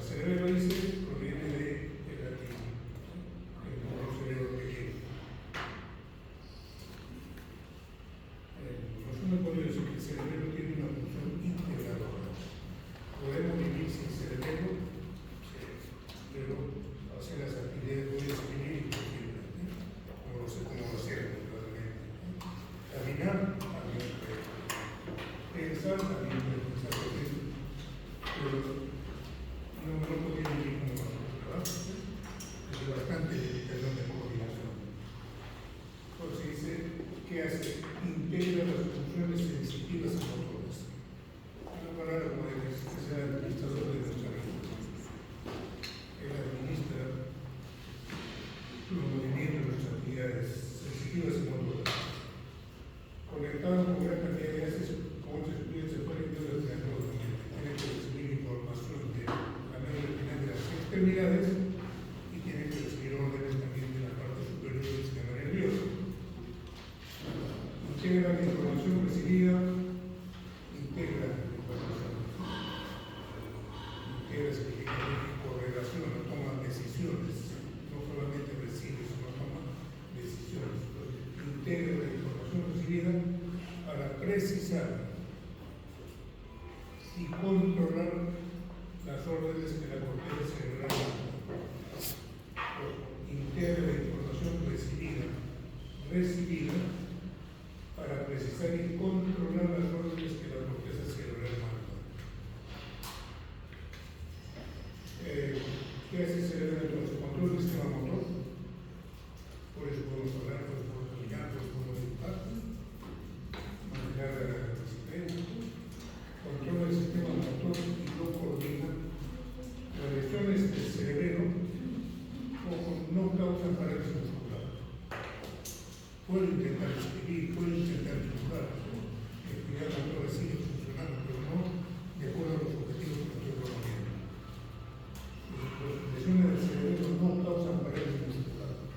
cerebelo dice proviene del latín, el cerebro pequeño. Nosotros podemos decir que el cerebelo tiene una función integradora. Podemos vivir sin cerebelo, sí, pero hacer las actividades voy a escribir imposible, como lo sé cómo lo hacemos realmente. Caminar también puede. Pensar también puede pensar, pero no podría vivir como nosotros, ¿verdad? Es bastante limitación de coordinación. Entonces dice, ¿qué hace? Integra las funciones sensitivas y motoras. Una palabra como de que sea el administrador de nuestra vida. Él administra los movimientos de nuestras actividades sensitivas y motoras. Conectado con gran cantidad de gases, como se puede incluir el teatro, tiene que recibir información de la médula espinal de las extremidades y tiene que recibir órdenes también de la parte superior del sistema nervioso. Integra la información recibida, integra significa que correlaciona, toma decisiones, no solamente recibe, sino toma decisiones. Integra la información recibida para precisar y controlar las órdenes que la corteza cerebral da. Integra la información recibida para precisar y controlar las órdenes que la corteza cerebral manda. ¿Qué hace el cerebro entonces? Controla el sistema motor. Por eso podemos hablar, por eso podemos caminar, por eso podemos dibujar, manejar la bicicleta. Controla el sistema motor y lo coordina. Las lesiones del cerebro no causan parálisis muscular. Pueden intentar escribir, pueden intentar dibujar. La actividad motora sigue funcionando, pero no de acuerdo a los objetivos que nosotros proponemos. Las lesiones del cerebro no causan parálisis muscular,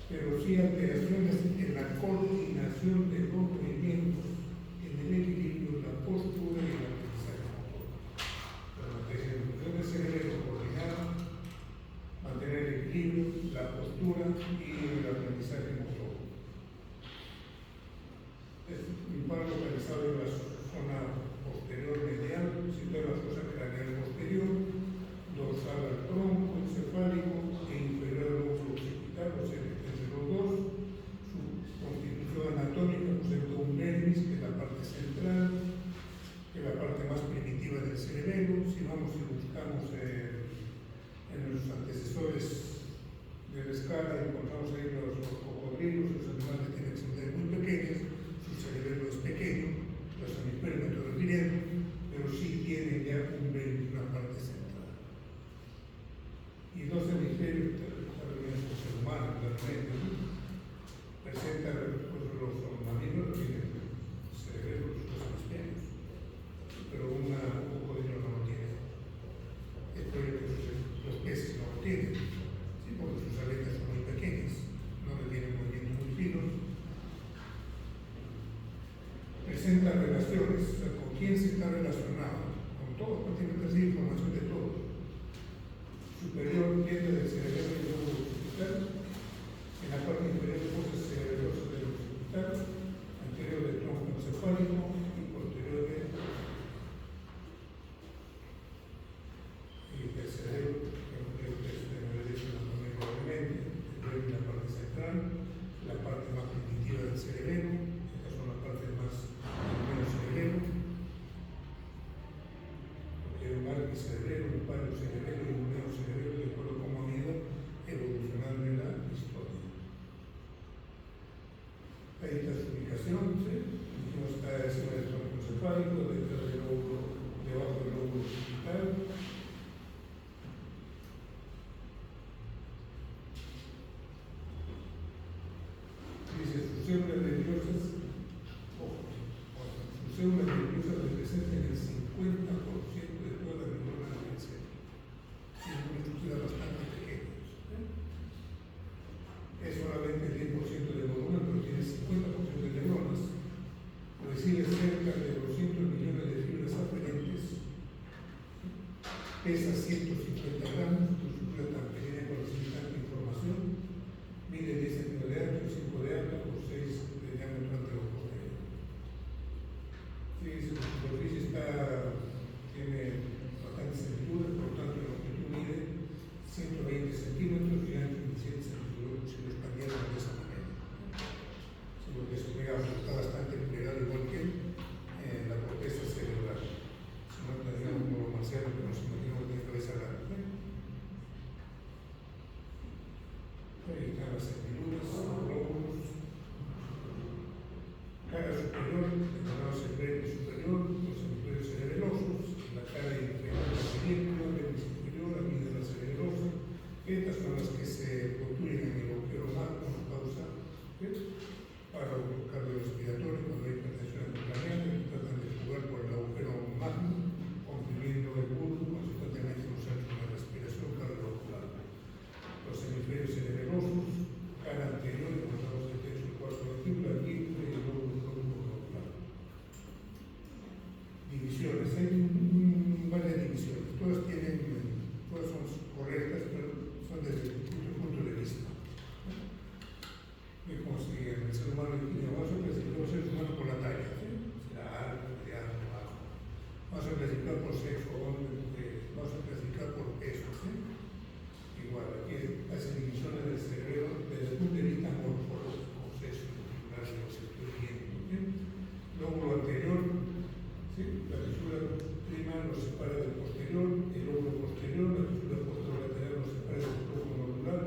pero sí alteraciones en la coordinación de los movimientos, en el equilibrio, la postura y el aprendizaje motor. La ejecución del cerebro coordinada, mantener el equilibrio, la postura y el aprendizaje motor. Es un par localizado en la zona posterior medial, situada en la fosa craneal posterior, dorsal al tronco encefálico e inferior al lóbulo occipital, o sea, entre los dos. Su constitución anatómica presenta un nervis, que es la parte central, que es la parte más primitiva del cerebelo. Si vamos y buscamos en los antecesores de la escala, encontramos ahí los cocodrilos, los animales que tienen extremidades muy pequeñas, su cerebelo es pequeño, los hemisferios me refiriendo, pero sí tienen ya un nervis, una parte central. Y dos hemisferios, el ser humano, realmente, presentan los mamíferos, tienen cerebro, los hemisferios, pero un cocodrilo no lo tiene. Los peces no lo tienen, ¿sí? Porque sus aletas son muy pequeñas, no tienen movimientos muy finos. Presenta relaciones, o sea, con quién se está relacionado, con todos, prácticamente así información de todos. Superior tiende del cerebelo y lóbulo occipital, en la parte inferior de fosas cerebrosas del occipital, anterior del tronco encefálico y posterior del cerebro, que es de la derecha probablemente, en la parte central, la parte más primitiva del cerebelo, estas son las partes más del cerebelo, porque hay un arquicerebelo, un paleocerebelo y un neocerebelo, de acuerdo a cómo ha ido evolucionando en la historia. Ahí está su ubicación, ¿sí? Está encima del tronco encefálico, detrás del lóbulo, debajo del lóbulo occipital. Dice, sus células nerviosas, sus células nerviosas representan el 50% de todas las neuronas del cerebro. pesa 150 gramos, su estructura tan pequeña con la semejante información, mide 10 centímetros de ancho, 5 de alto por 6 de diámetro anteroposterior. Sí, su superficie tiene bastantes alturas, por lo tanto la longitud mide 120 centímetros y ancho 27 centímetros si lo expandieran de esa manera. Sí, porque su pegado está bastante plegado igual que la corteza cerebral. Si no, tendríamos como los marcianos que nos imaginamos que tiene cabeza grande. Ahí están las hendiduras, los lóbulos. Cara superior, denominado cerebro superior, los hemisferios cerebelosos, la cara inferior cerebro, la superior, la amígdala cerebelosa. Estas son las que se construyen en el agujero magno, nos causa para el cardiorrespiratorio cuando hay hipertensión intracraniana, que tratan de jugar por el agujero magno, comprimiendo el bulbo constantemente los centros de respiración cardiovascular. Los hemisferios cerebelosos, cara anterior, encontramos el techo del cuarto vestibular, el quinto y el lóbulo nodular. Divisiones, hay varias divisiones, todas son correctas, pero son desde el punto de vista. Es como si el ser humano vamos a clasificar los seres humanos por la talla, será alto, mediano, bajo. Vamos a clasificar por sexo, hombre, mujer, vamos a clasificar por peso. Igual, aquí hacen divisiones del cerebro desde el punto de vista morfológico, sexo, muscular, lo que estoy viendo. Lóbulo anterior, la fisura prima nos separa del posterior, el lóbulo posterior, la fisura posterolateral nos separa del lóbulo nodular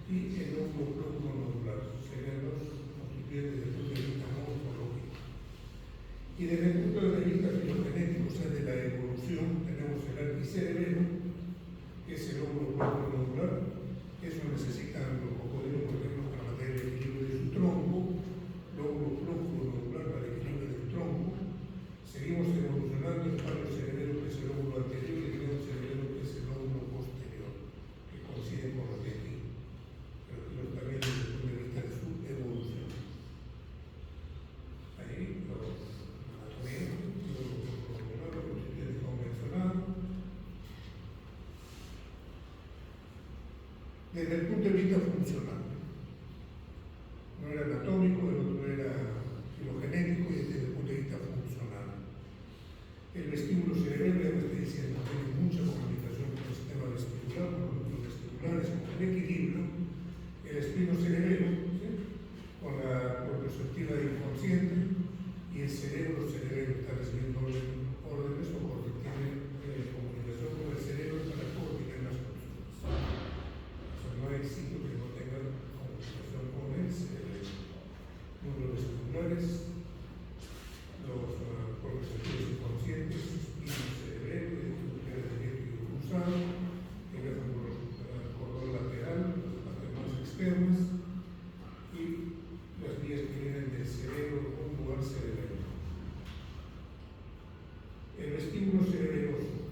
y el lóbulo nodular. Serían los constituyentes desde el punto de vista morfológico. Y desde el punto de vista filogenético, o sea, de la evolución, tenemos el arquicerebelo, que es el lóbulo nodular. Eso necesitan los cocodrilos, por ejemplo, para mantener el equilibrio de su tronco, lóbulo nodular para el equilibrio del tronco. Seguimos evolucionando el palo cerebelo, que es el lóbulo anterior, y el dedo cerebelo, que es el lóbulo posterior, que coinciden con los de aquí, pero también desde el punto de vista de su evolución. Ahí los anatomía, lo constituyente convencional. Desde el punto de vista funcional, no era anatómico, el otro era filogenético, y desde el punto de vista funcional. El vestíbulo cerebral, ya me estoy diciendo, tiene mucha comunicación con el sistema vestibular, con los vestibulares, con el equilibrio. El espino cerebelo, con la proprioceptiva inconsciente, y el cerebro está recibiendo órdenes o porque tiene comunicación con el cerebro para coordinar las funciones. O sea, no hay sitio que no tenga comunicación con el cerebro. Núcleos vestibulares, los proprioceptivos inconscientes, espino cerebelo, nuclear eléctrico cruzado, que viajan por el cordón lateral, las partes más externas, y las vías que vienen del cerebro o un lugar cerebral. El vestíbulo cerebeloso,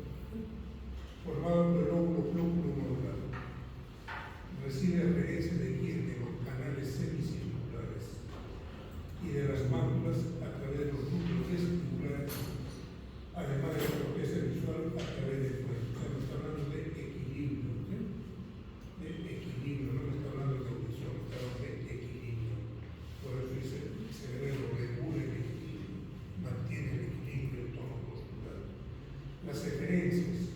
formado por el lóbulo nodular, recibe referencia de quién, de los canales semicirculares y de las máculas a través de los núcleos vestibulares, además de la corteza visual a través del cuerpo. O sea, nos está hablando de equilibrio, de equilibrio, no me está hablando de audición, está hablando de equilibrio. Por eso dice el cerebro regula el equilibrio, mantiene el equilibrio, el tono postural. Las referencias,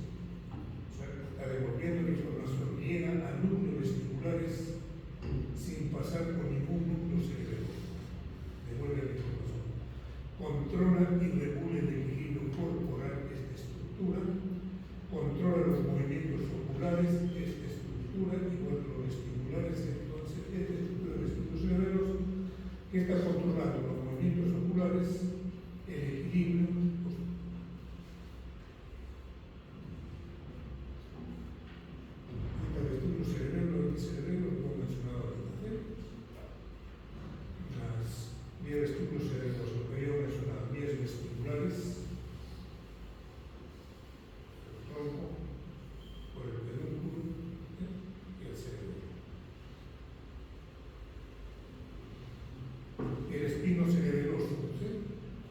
o sea, está devolviendo la información, llega a núcleos vestibulares sin pasar por ningún núcleo cerebroso. Devuelve la información. Controla y regula el equilibrio corporal, esta estructura. Controla los movimientos oculares, esta estructura, igual que los vestibulares. Entonces, esta estructura de vestibulos cerebrosos que está controlando los movimientos oculares, el equilibrio. El vestíbulo cerebelo, el cerebelo, lo hemos mencionado ahorita. Las vías vestíbulos cerebrosos, lo que yo he mencionado, vías vestibulares, el tronco, por el pedúnculo y el cerebro. El espino cerebeloso,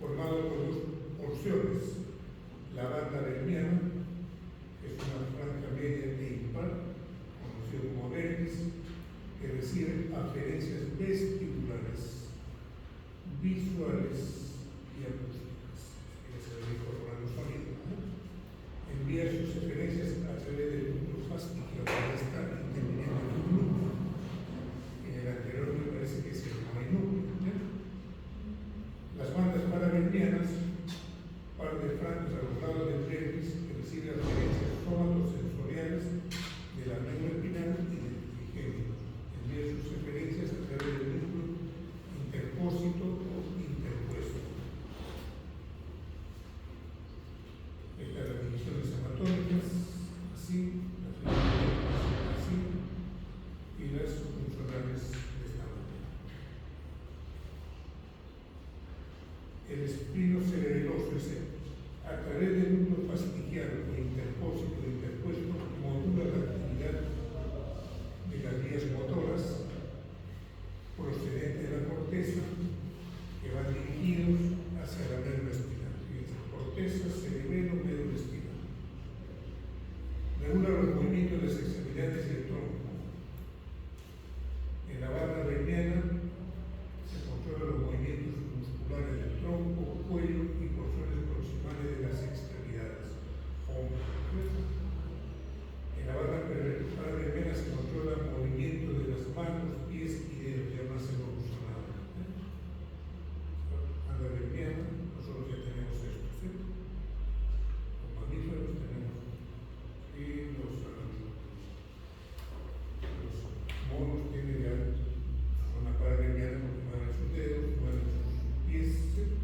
formado por dos enviar sus referencias a través del núcleo FASTIC que ahora está interviniendo en el núcleo. En el anterior me parece que se no hay núcleo. Las bandas paravernianas, par de francos a los lados del pelvis, que recibe referencias somatosensoriales de la médula espinal y del trigémino. Envía sus referencias a través del núcleo interpósito o interpuesto. Estas las divisiones anatómicas, así, las divisiones así, y las funcionales de esta manera. El espino cerebeloso es a través del núcleo fastigial o interpósito o interpuesto modula la actividad de las vías motoras procedentes de la corteza que van dirigidos hacia la médula espinal. Fíjense, corteza, cerebelo, médula espinal. Regula los movimientos de las extremidades y el tronco. En la barra reniana se controlan los movimientos musculares del tronco, cuello y porciones proximales de las extremidades. En la barra reniana se controla el movimiento de las manos, pies y dedos, ya más evolucionado. En la reniana nosotros ya tenemos esto, ¿cierto? Los mamíferos tenemos y los monos tienen ya una pararreniana porque mueven sus dedos, mueven sus pies, ¿cierto?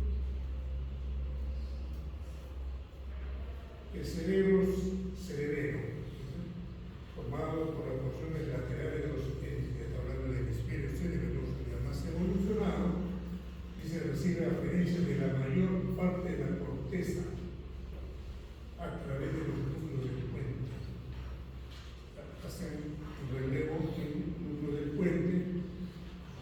El cerebro formado por las porciones laterales de los índices, que está hablando del hemisferio cerebeloso, ya más evolucionado, dice recibe referencia de la mayor parte de la corteza a través de los núcleos del puente. Hacen un relevo en el núcleo del puente,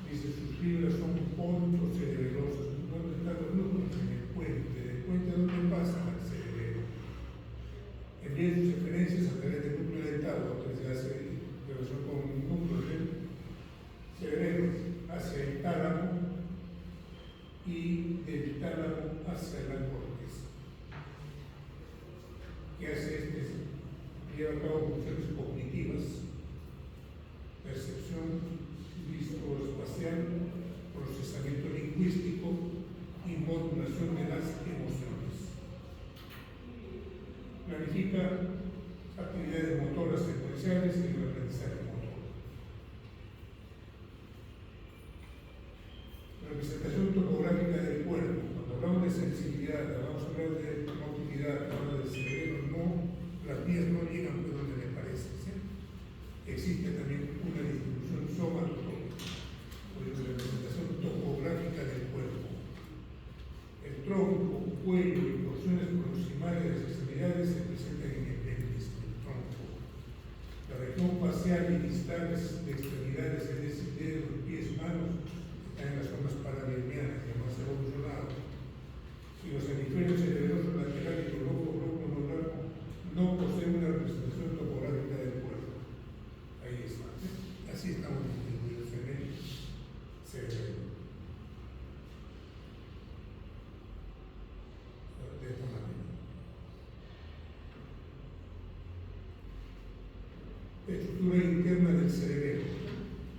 dice sus fibras son pontos cerebelosos. ¿Dónde están los núcleos? En el puente. ¿Del puente dónde pasa? Al cerebelo. Envía sus referencias a través del núcleo dental, donde se hace relación con un núcleo del cerebelo hacia el tálamo y del tálamo hacia la corteza. ¿Qué hace este? Lleva a cabo funciones cognitivas, percepción visoespacial, procesamiento lingüístico y modulación de las emociones. Planifica actividades motoras secuenciales y el aprendizaje motor. Representación topográfica del cuerpo. Cuando hablamos de sensibilidad, vamos a hablar de motilidad, hablamos del cerebro, no, las vías no llegan por donde le parece. ¿Sí? Existe también una distribución somatotónica, o de representación topográfica del cuerpo. El tronco, cuello y porciones proximales de las extremidades se presentan en el pelvis, el tronco. La región facial y distales de extremidades, es decir, dedos, pies, manos, están en las zonas paravernianas, ya más evolucionado. Y los hemisferios cerebelosos laterales y el lobo nodular no poseen una representación topográfica del cuerpo. Ahí está. Así estamos distribuidos en el cerebro. De esta manera. Estructura interna del cerebelo.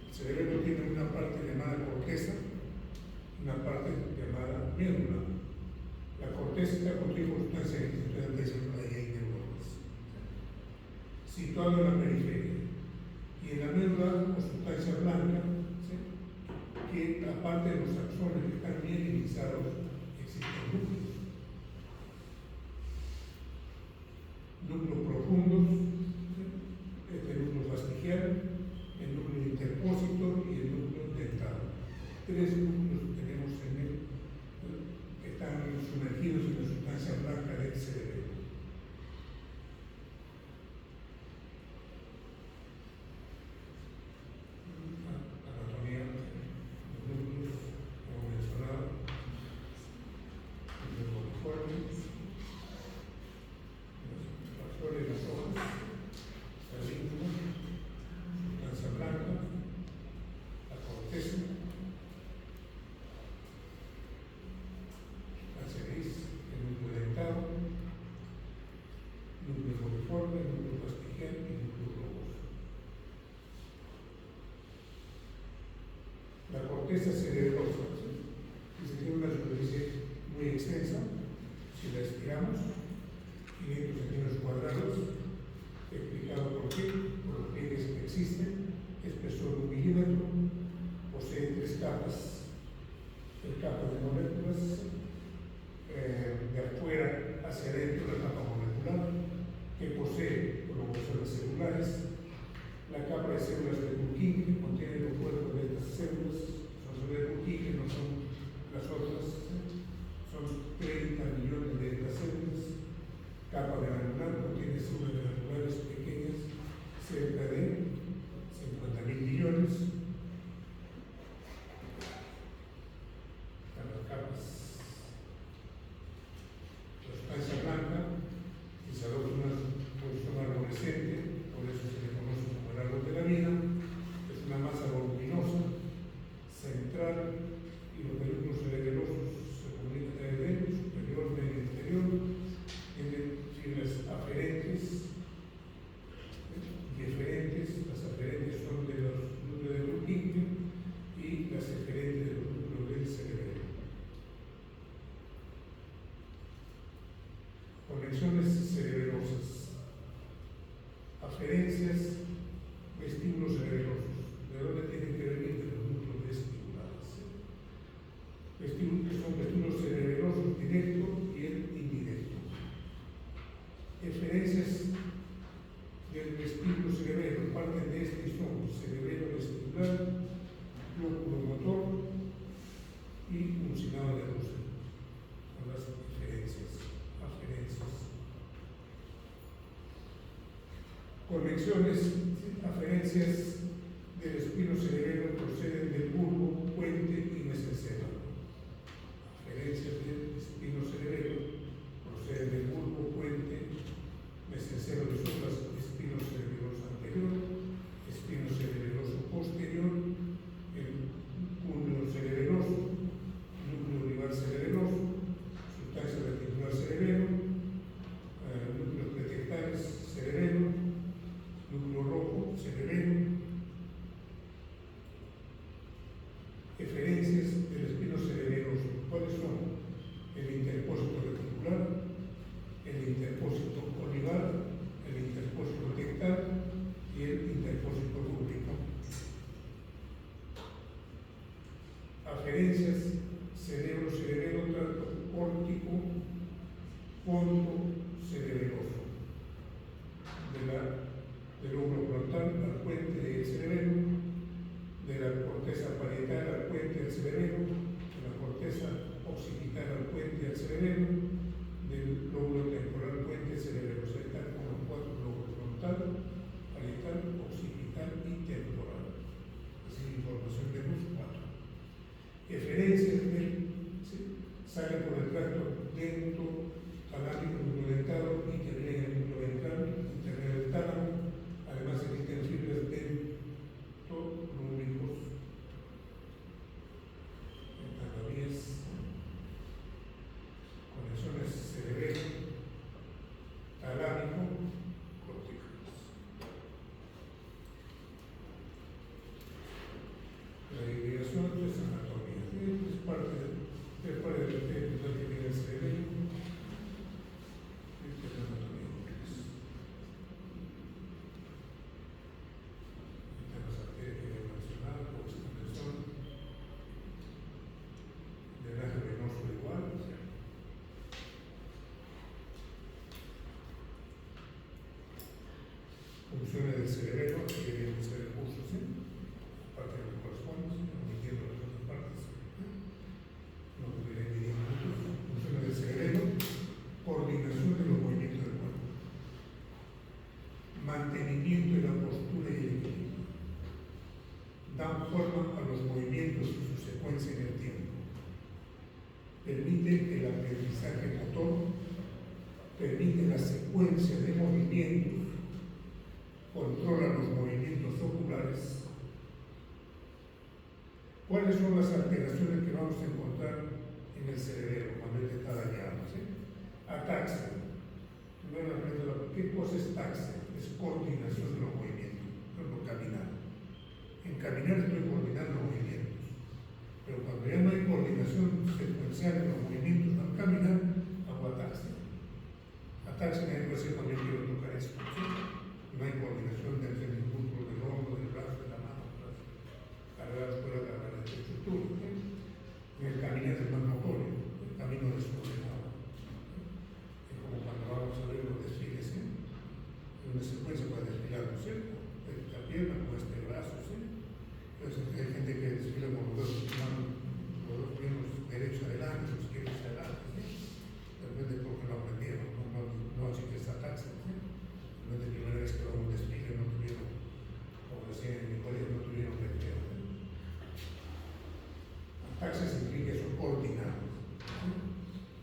El cerebelo tiene una parte llamada corteza y una parte llamada médula. La corteza está contigo sustancia que estoy diciendo ahí hay neuronas, situado en la periferia. Y en la médula, una sustancia blanca, ¿sí? Que aparte de los axones que están bien inizados, existen núcleos. Núcleos profundos, ¿sí? Este núcleo fastigial, el núcleo interpósito y el núcleo dental. Tres núcleos tenemos en él que están sumergidos en la sustancia blanca del cerebro. Anatomía de los núcleos, como mencionado, los coliformes, los corteza cerebrosa, ¿sí? Y se tiene una superficie muy extensa, si la estiramos, 500 centímetros cuadrados, explicado por qué, por los pliegues que existen, espesor 1 milímetro, posee 3 capas, el capa de moléculas, de afuera hacia adentro la capa molecular, que posee prolongaciones celulares, la capa de células de Purkinje que contiene los cuerpos de estas células, son células de Purkinje, no son las otras, son 30 millones de estas células, capa granular, contiene células granulares pequeñas, cerca de 50.000 millones, las capas, la sustancia blanca, que se adopta una posición arborescente, por eso se le conoce como el árbol de la vida, es una masa voluminosa, central, y los núcleos cerebelosos se comunican desde el superior, medio inferior, tienen fibras aferentes y eferentes. Las aferentes son de los núcleos de Purkinje y las eferentes de los núcleos del cerebelo. Conexiones cerebelosas, aferencias, vestíbulos cerebelosos. ¿De dónde tienen que venir? De los núcleos vestibulares. Son vestíbulos cerebelosos directo y el indirecto. Eferencias del vestíbulo cerebelo parten de este y son cerebelo vestibular, lóbulo motor y uncinado de Russell. Son las eferencias, aferencias. Conexiones, aferencias del espino cerebelo proceden del bulbo, puente y mesencéfalo. Aferencias del espino cerebelo proceden del bulbo, puente, mesencéfalo, que son los espinos cerebeloso anterior, espino cerebeloso posterior, el cúmulo cerebeloso, núcleo olivar cerebeloso, sustancia reticular cerebelo, núcleos detectales cerebelo, núcleo rojo cerebelo, eferencias del espino cerebeloso. ¿Cuáles son? El interpósito reticular, el interpósito olivar, el interpósito tectal y el interpósito rúbrico. Aferencias, cerebro, cerebelo, tracto córtico, fondo cerebeloso. Del lóbulo frontal al puente del cerebelo, de la corteza parietal al puente del cerebelo, de la corteza occipital al puente del cerebelo, del lóbulo temporal puente cerebelo. Se están con los 4 lóbulos: frontal, parietal, occipital y temporal. Así es información de los 4. Eferencias sale por el tracto dento, talámico, núcleo dentado, intermedio en el núcleo ventral, intermedio del tálamo. Además existen fibras dento-rúbricos, entanovías, conexiones cerebelo, talámico, corticales. La divulgación es anatomía, es parte del que viene el cerebelo. Esta es la anatomía. Estas las arterias que he mencionado, coextensión, drenaje venoso igual. Funciones del cerebelo, que deberían ser el curso, ¿sí? Parte de los correspondes, omitiendo las otras partes. No deberían ir minutos. Funciones del cerebelo, coordinación de los movimientos del cuerpo, mantenimiento de la postura y el equilibrio, dan forma a los movimientos y su secuencia en el tiempo, permite el aprendizaje motor, permite la secuencia de movimientos, controla los movimientos oculares. ¿Cuáles son las alteraciones que vamos a encontrar en el cerebelo cuando él está dañado? ¿Sí? Ataxia. ¿Qué cosa es taxia? Es coordinación de los movimientos, no caminar. En caminar estoy coordinando los movimientos. Pero cuando ya no hay coordinación secuencial en los movimientos al caminar, hago ataxia. Ataxia me puede ser cuando yo quiero tocar esto, ¿sí? No hay coordinación entre el músculo del hombro, del brazo, de la mano, cargar fuera de la estructura. ¿Sí? En el camino es el más notorio, el camino desordenado. Es como cuando vamos a ver los desfiles, ¿sí? En una secuencia para desfilar, ¿no es cierto? Esta pierna con este brazo, ¿sí? Entonces hay gente que desfila con los dos miembros derechos adelante, los izquierdos adelante, ¿sí? Depende de por qué lo aprendieron, no así que esta taxa, ¿sí? No es la primera vez que vamos a desfile, no tuvieron, como decía en mi colegio, no tuvieron recreo. Ataxia significa eso, coordinado. ¿Sí?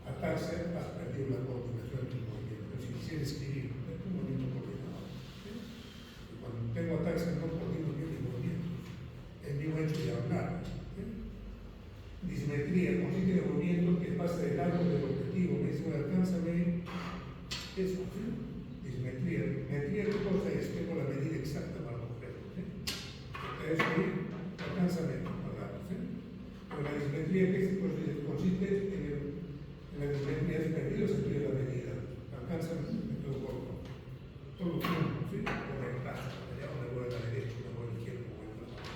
Ataxia, has perdido la coordinación de tu movimiento. Pero si quisieras escribir, es un movimiento coordinado. ¿Sí? Y cuando tengo ataxia, no coordino bien mis movimientos. El mismo hecho de hablar. ¿Sí? Dismetría consiste en el movimiento que pasa del largo del objetivo. Me dice, alcánzame eso. ¿Sí? Dismetría. Metría, ¿qué cosa es? Tengo la medida exacta para cogerlo. ¿Sí? Eso ahí, alcánzame. Pero la dismetría que consiste en la dismetría es perdido el sentido de la medida. Alcanza el todo corto. Todo junto, ¿sí? Conectado. Allá donde voy a la derecha, donde voy a la izquierda, donde voy a la derecha.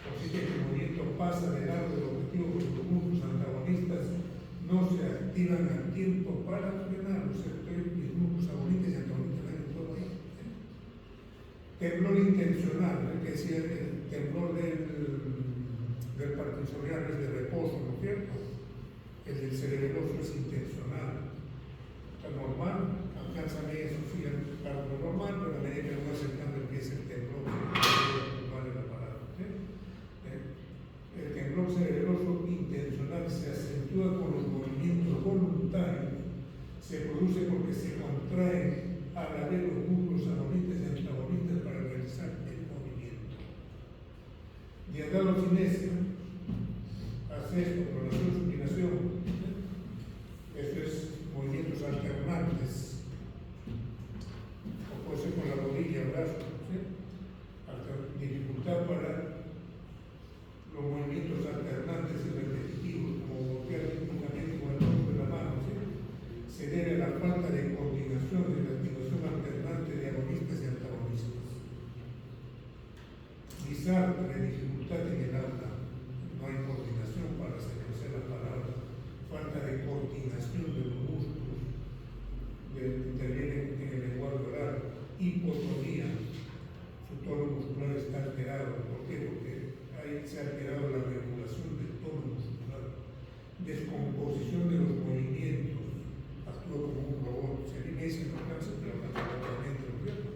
Consiste en que el movimiento pasa de largo del objetivo porque los músculos antagonistas no se activan al tiempo para frenar. O sea, mis músculos agonistas y antagonistas ven todo ahí. ¿Sí? Temblor intencional, ¿no? Que decía el temblor del parkinsoniano es de reposo, ¿no es cierto? El del cerebeloso es intencional. Está normal, alcánzame eso, sí, para lo normal, pero a medida que lo voy acercando empieza el temblor vale la palabra. ¿Sí? El temblor cerebeloso intencional se acentúa con los movimientos voluntarios, se produce porque se contraen a la vez los músculos agonistas y antagonistas para realizar el movimiento. Diagalocinesia hace esto, coronación, supinación. Eso es movimientos alternantes. O puede ser con la rodilla, brazo. ¿Sí? Dificultad para los movimientos alternantes y repetitivos, como golpear únicamente con el dorso de la mano. ¿Sí? Se debe a la falta de coordinación de la activación alternante de agonistas y antagonistas. Disartre, dificultad en el habla. No hay coordinación para secuenciar las palabras. Falta de coordinación de los músculos que intervienen en el lenguaje oral. Hipotonía. Su tono muscular está alterado. ¿Por qué? Porque ahí se ha alterado la regulación del tono muscular. Descomposición de los movimientos. Actúa como un robot. Si a mí me dicen no cansa, pero cansa totalmente, ¿no es cierto?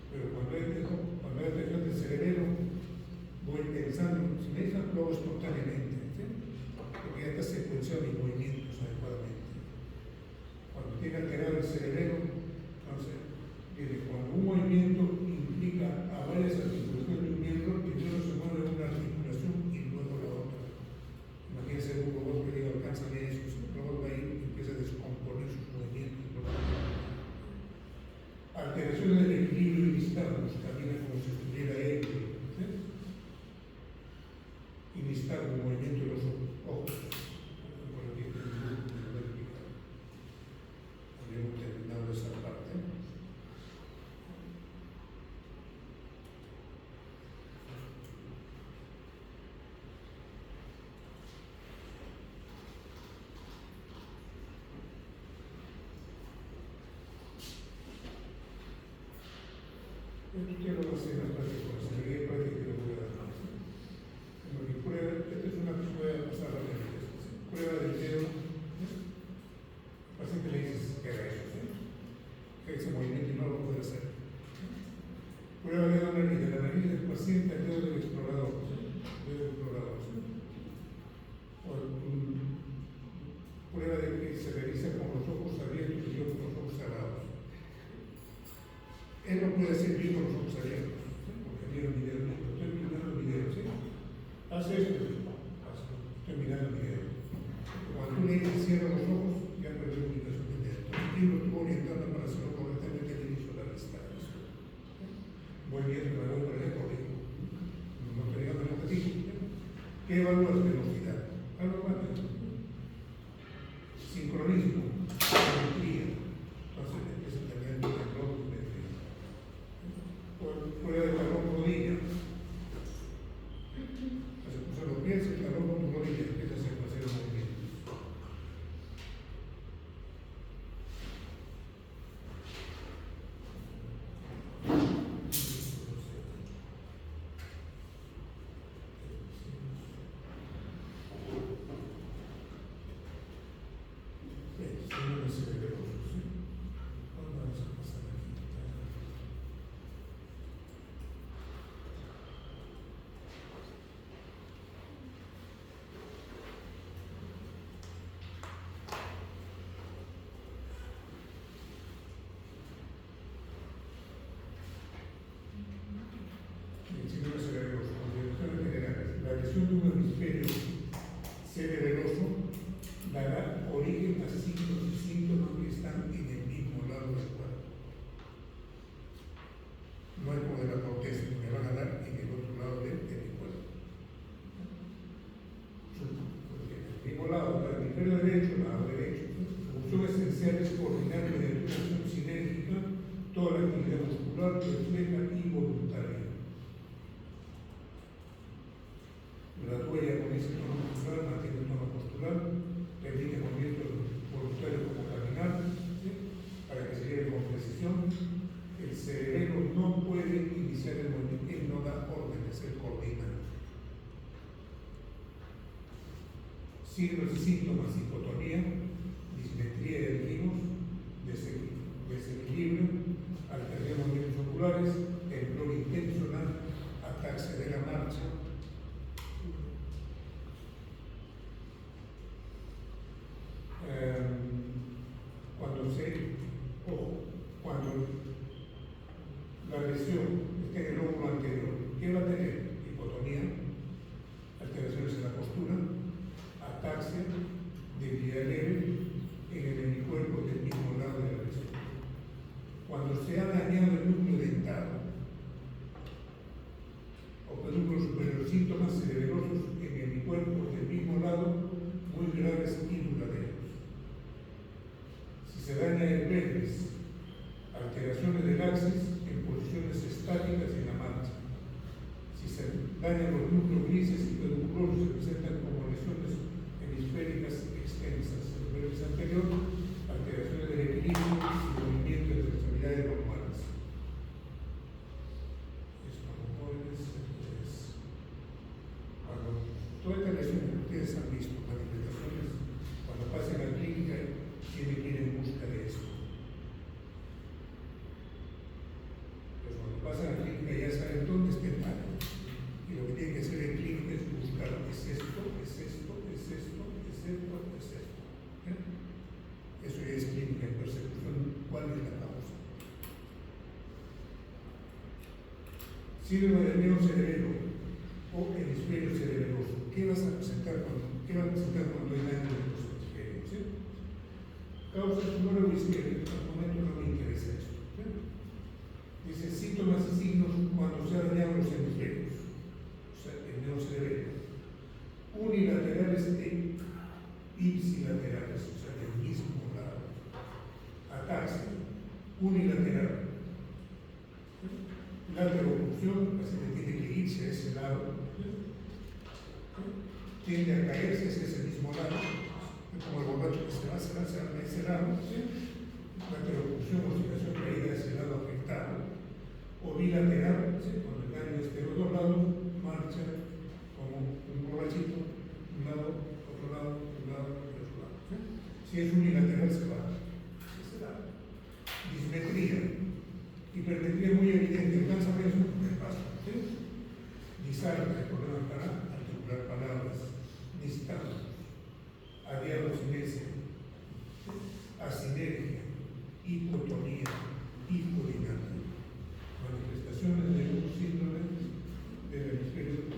Pero cuando hay región del cerebelo, voy pensando, si me dicen lo hago espontáneamente, ¿sí? Porque ya está secuenciado mis movimientos adecuadamente. Cuando tiene alterado el cerebelo, entonces, cuando un movimiento implica a varias articulaciones de un miembro, primero se mueve una articulación y luego la otra. Imagínense un robot que diga, alcánzame eso, el robot va a ir y empieza a descomponer sus movimientos. Alteraciones del equilibrio y nistagmus, camina como si estuviera ebrio. ¿Sí? Y nistagmus, movimiento de los ojos. Por aquí está el músculo vertical. Habíamos terminado esa parte. Yo quiero hacer las prácticas, la guía práctica que le voy a dar más. Porque prueba, esta es una que voy a pasar a la gente. Prueba del dedo. El paciente le dices que haga eso, ¿sí? Que ese movimiento y no lo puede hacer. Prueba de la nariz del paciente al dedo del explorador, ¿sí? Dedo explorador, ¿sí? Prueba de que se realiza con los ojos abiertos y yo con los ojos cerrados. Él no puede hacer bien con los ojos abiertos, ¿sí? Porque vieron el video, estoy mirando el video, ¿sí? Hace esto, estoy mirando el video. Cuando tú le dices cierra los ojos, ya perdió la ubicación del dedo. Entonces, ¿quién lo estuvo orientando para hacerlo correctamente al inicio de la lista? Muy bien, me voy para allá, corrijo. No te digas de lo que digo. ¿Qué evalúas? hemisferio cerebeloso dará origen a signos y síntomas que están en el mismo lado del cuerpo. No es como de la corteza, que me van a dar en el otro lado de mi cuerpo. Porque en el mismo lado, el hemisferio derecho, el lado derecho, su función esencial es coordinar mediante una acción sinérgica toda la actividad muscular, refleja y voluntaria. La toalla con ese tono postural mantiene el tono postural, permite movimientos voluntarios como caminar, ¿sí? Para que se lleve con precisión. El cerebelo no puede iniciar el movimiento, él no da órdenes, él coordina. Signos y síntomas: hipotonía, dismetría, ya dijimos, desequilibrio, alteridad de movimientos oculares, temblor intencional, ataxia de la marcha. Cuando la lesión esté en el lóbulo anterior, ¿qué va a tener? Hipotonía, alteraciones en la postura, ataxia, debilidad leve en el hemicuerpo del mismo lado de la lesión. Cuando se ha dañado el núcleo dentado o pedúnculo superior, síntomas cerebelosos en el hemicuerpo del mismo lado, muy graves y duraderos. Si se daña el pelvis, alteraciones del axis en posiciones estáticas en la marcha. Si se dañan los núcleos grises y pedunculosos, se presentan como lesiones hemisféricas extensas. En el pelvis anterior, alteraciones del equilibrio y movimiento de extremidades normales. Es como jóvenes, entonces, cuando todas estas lesiones que ustedes han visto, manifestaciones, cuando pasen a la clínica, tienen que ir en busca de esto. Pero cuando pasan a la clínica ya saben dónde está el daño. Y lo que tienen que hacer en clínica es buscar, es esto, es esto, es esto, es esto, es esto. ¿Eh? Eso ya es clínica en persecución. ¿Cuál es la causa? Síndrome del neocerebelo o hemisferio cerebeloso. ¿Qué vas a presentar cuando hay daño de los hemisferios? ¿Sí? Causa tumor o izquierdo. Al momento no me interesa eso. ¿Sí? Dice síntomas y signos cuando se han dañado los hemisferios, o sea, el neocerebelo. Unilaterales e ipsilaterales, o sea, del mismo lado. Ataxia, unilateral. Lateroclusión, así que tiene que irse a ese lado. Tiende a caerse hacia ese mismo lado. Es como el borracho que se va a ese lado. Lateroclusión, oscilación, caída hacia el lado afectado. O bilateral, ¿sí? Cuando el daño es de los dos lados, marcha como un borrachito, un lado, otro lado, un lado, otro lado. ¿Sí? Si es unilateral, se va a ese lado. Dismetría. Hipermetría muy evidente, alcanza a ver eso con el paso. ¿Sí? Disartria, problemas para articular palabras, nistagmus, adiabocinesia, asinergia, hipotonía, hipodinamia. Manifestaciones de un síndrome del hemisferio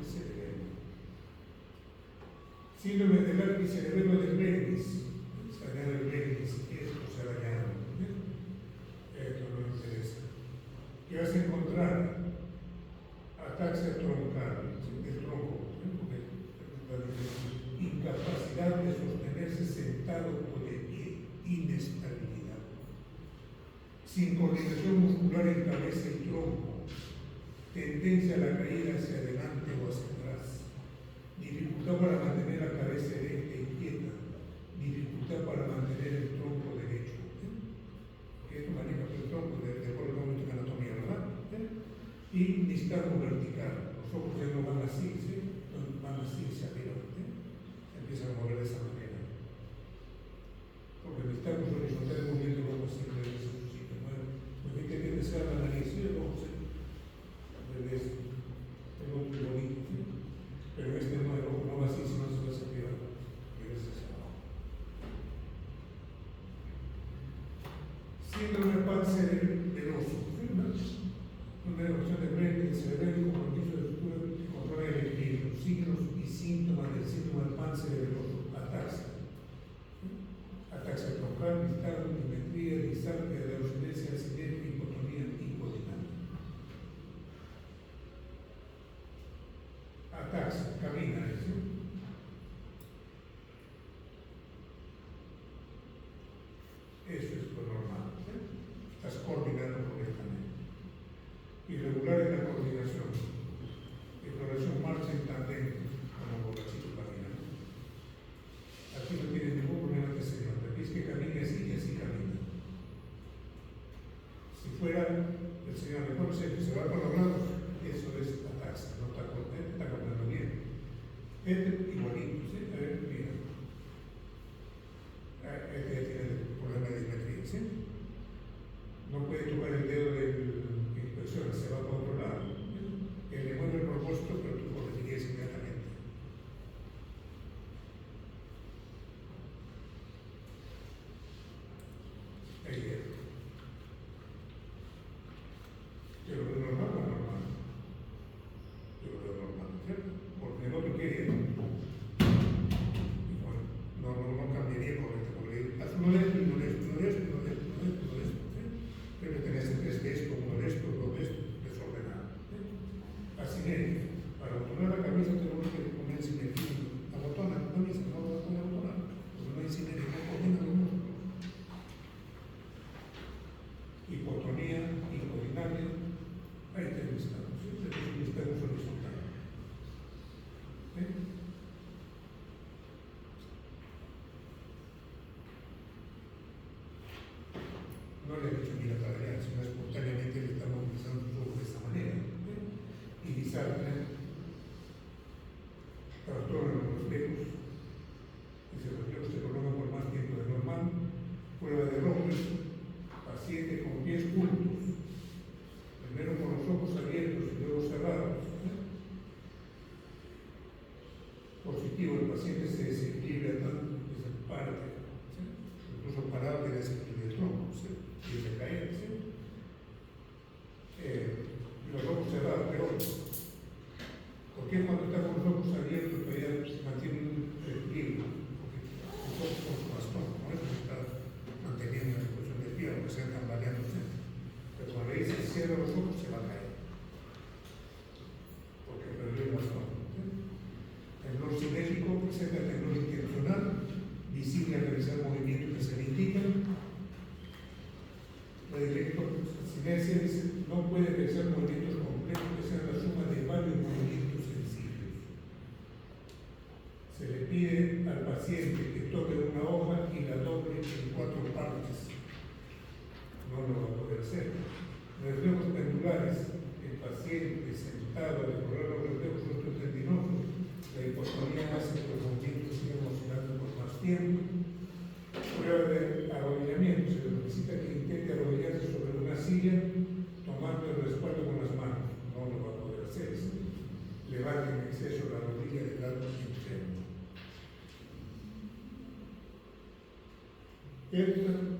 cerebelo. Síndrome del lápiz cerebelo del pelvis. Se ha dañado el pelvis, esto se ha dañado. Esto no me interesa. ¿Qué vas a encontrar? Ataxia troncal, del tronco, porque la incapacidad de sostenerse sentado o de pie, inestabilidad. Sin coordinación muscular en cabeza y tronco, tendencia a la caída hacia adelante o hacia atrás, dificultad para mantener la cabeza erecta y quieta, dificultad para mantener el tronco derecho. Esto maneja el tronco de acuerdo con nuestra anatomía, ¿verdad? Y nistagmus vertical, los ojos ya no van así, ¿sí? Van así hacia arriba, empiezan a mover de esa manera. Porque el nistagmus horizontal es moviendo el ojo siempre en ese sitio. No hay que empezar a analizar el ojo, ¿sí? Al revés, el otro es bonito, ¿sí? Pero este no, el ojo no va así, sino se va hacia arriba, regresa hacia abajo. Síndrome pancerebeloso, una erupción de Brenner, cerebral y compromiso de estructura que controla el equilibrio, signos y síntomas fuera el señor de Corse, que se va por los lados, eso es la taxa, no está comprando bien. Igualito, ¿sí? A ver, mira. Este ya tiene el problema de dismetría, ¿sí? No puede tocar el dedo de inspección, se va para otro lado. Él le mueve el propósito, pero tú corregirías inmediatamente. Ahí es. Yo lo veo normal o anormal. Yo lo veo normal, ¿cierto? Porque el otro quiere. Bueno, no cambiaría con esto, porque haz uno de esto y uno de esto, uno de esto, uno de esto, uno de esto, uno de esto. ¿Sí? Pero tenés tres de esto, uno de esto, dos de esto, desordenado. ¿Sí? Asimétrico. Para abotonar la camisa tenemos que poner simetría. Abotona la camisa, no abotona la abotonar. Porque no hay simetría, no coordina los músculos. Hipotonía, hipodinamia, ahí te listamos, ¿sí? Listamos horizontal. ¿Sí? No le he dicho bilateral, sino espontáneamente le estamos utilizando su ojo de esta manera. ¿Sí? Y Guisarte, trastorno de los reflejos, y se reflejos se prolongan por más tiempo de normal, prueba de Robles, paciente con pies juntos, primero con los ojos abiertos y luego cerrados. Positivo, el paciente se desequilibra tanto que se parte, ¿sí? Incluso parado que desequilibra el tronco, ¿sí? Y se cae, ¿sí? Los ojos cerrados, pero ¿por qué cuando está con los ojos abiertos todavía se mantiene un equilibrio? Porque los ojos con su bastón, ¿no? Eso está manteniendo la posición de pie, aunque sean tambaleándose. Pero cuando le dice cierra los ojos, se va a caer. Porque perdió el bastón. ¿Sí? Temblor cinético presenta temblor intencional, visible al realizar movimientos que se le indican. La sinergia dice no puede realizar movimientos complejos que sean la suma de varios movimientos sensibles. Se le pide al paciente que toque una hoja y la doble en 4 partes. No lo va a poder hacer. Reflejos pendulares, el paciente sentado al recorrer los reflejos osteotendinosos, la hipotonía hace que los movimientos sigan oscilando por más tiempo. Prueba de arrodillamiento, se le necesita que intente arrodillarse sobre una silla tomando el respaldo con las manos. No lo va a poder hacer. Levanta en exceso la rodilla del lado interno.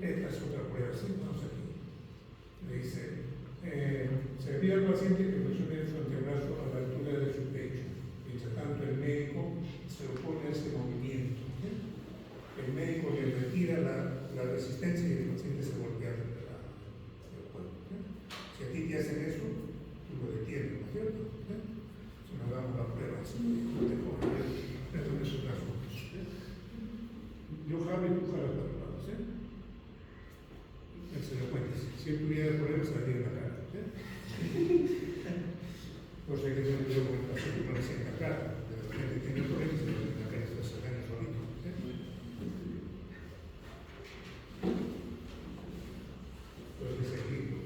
Esta es otra prueba, ¿sí? Vamos aquí. Le dice, se pide al paciente que flexione su antebrazo a la altura de su pecho. Mientras tanto, el médico se opone a ese movimiento. ¿Sí? El médico le retira la resistencia y el paciente se voltea del cuerpo. ¿Sí? Si a ti te hacen eso, tú lo detienes, ¿no es cierto? ¿Sí? Si nos damos la prueba, ¿sí? Te cogen, esto no es un caso. ¿Sí? Yo jalo y tú jalas para el lado. ¿Sí? Se lo cuenta, si él tuviera problemas, se la tiene en la cara. ¿Sí? Pues hay que tener cuidado con el paciente, no le sienta cara. De repente tiene problemas y se lo tiene en la cara, se gana solito. ¿Sí? Entonces, equipo.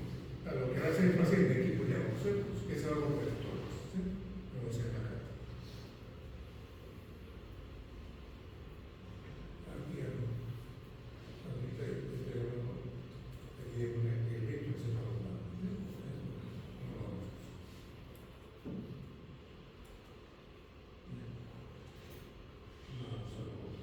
A lo que va a hacer el paciente, equipo ya vamos a hacer, pues, que se va a romper todo. ¿Sí? No va a ser en la cara. Aquí algo. Ahorita estoy hablando. Aquí hay un electro que se va a romper. ¿Sí? No lo vamos a hacer. No, solo.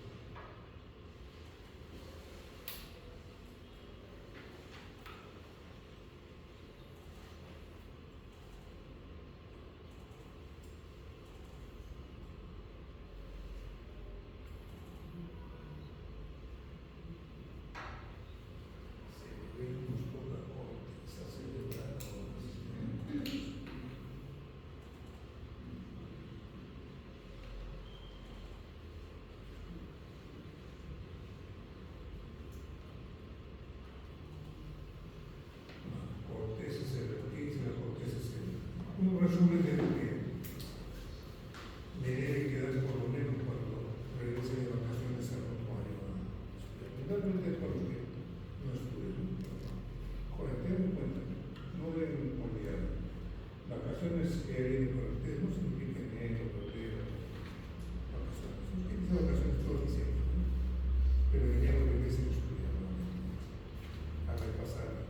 Un resumen de lo que me debe quedar por lo menos cuando regrese de vacaciones al otro año. Realmente es para los que no estuve, ¿no? vacaciones que vienen para ustedes no significa enero, febrero, vacaciones. Ustedes tienen vacaciones todo diciembre, ¿no? Pero en enero regresen a estudiar nuevamente, a repasar.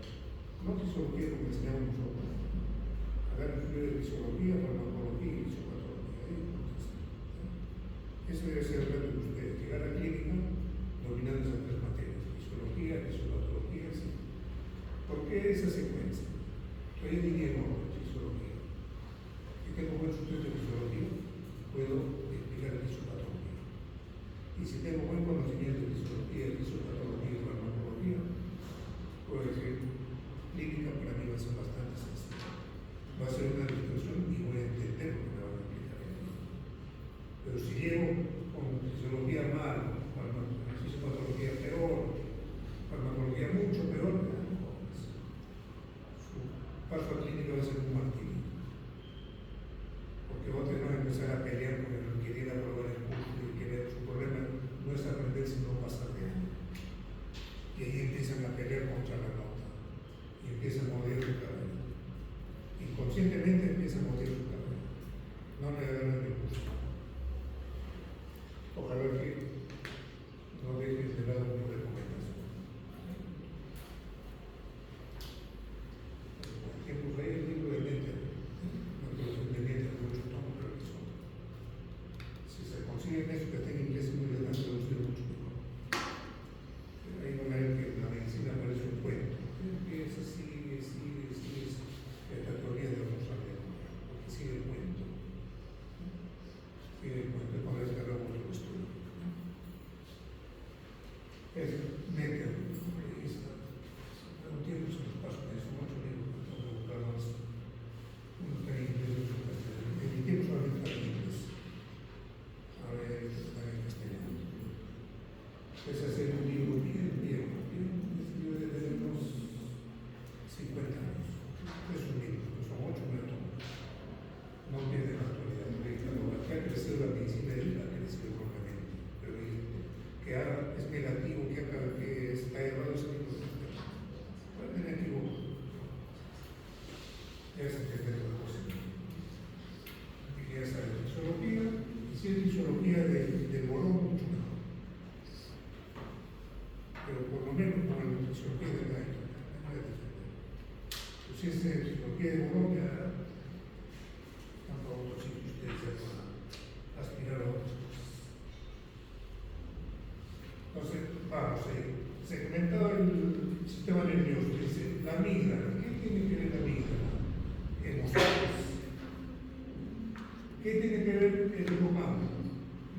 No fisiología como enseñamos nosotros, a dar estudio de fisiología, farmacología y fisiopatología. Eso debe ser el reto de ustedes, llegar a la clínica dominando esas tres materias, fisiología, fisiopatología, sí. ¿Por qué esa secuencia? Soy ingeniero de fisiología. Si tengo buen sustento de fisiología, puedo explicar fisiopatología. Y si tengo buen conocimiento de fisiología, fisiopatología y farmacología, puedo decir, clínica para mí va a ser bastante sencilla. Va a ser una discusión y voy a entender lo que me van a explicar aquí. Pero si llego con fisiología mal, fisiopatología peor, farmacología mucho peor, paso a clínica va a ser un martirio, porque vos tenés que empezar a pelear con el que quiere aprobar el curso y que su problema no es aprender sino pasar de año, y ahí empiezan a pelear contra la nota y empiezan a odiar su carrera, inconscientemente empiezan a odiar su carrera, no le agarran el curso. Ojalá que no dejes de lado mi recomendación. Pues ahí el libro de Meter, la producción de Meter, mucho tomo, creo que son. Si se consiguen eso que está en inglés, muy bien, han traducido mucho mejor. Pero ahí van a ver que la medicina parece un cuento. Empieza, sigue, esta teoría de los años, porque sigue el cuento. Sigue el cuento, es cuando descargamos el estudio. Es Meter, ahí está. Un tiempo se nos pasa, es un otro libro. Uno está en inglés, otro está en castellano. En mi tiempo solamente está en inglés. Ahora está en castellano. Ese es un libro bien viejo. Este libro debe tener unos 50 años. Es un libro, son 8 tomos. No pierde la actualidad. Que ha crecido la medicina y ha crecido enormemente. Pero que ahora es negativo, que está errado ese libro. Puede tener equivocado. Ya se entiende la cosa. Y ya sabe, fisiología, y si es fisiología del bolón, mucho mejor. Pero por lo menos con la fisiología del aire, no hay defender. Pues si es fisiología de bolón, ya tampoco si ustedes ya van a aspirar a otras cosas. Entonces, vamos a ir. Segmentado el sistema nervioso, dice la amígdala. ¿Qué tiene que ver la amígdala? Emociones. ¿Qué tiene que ver el hipocampo?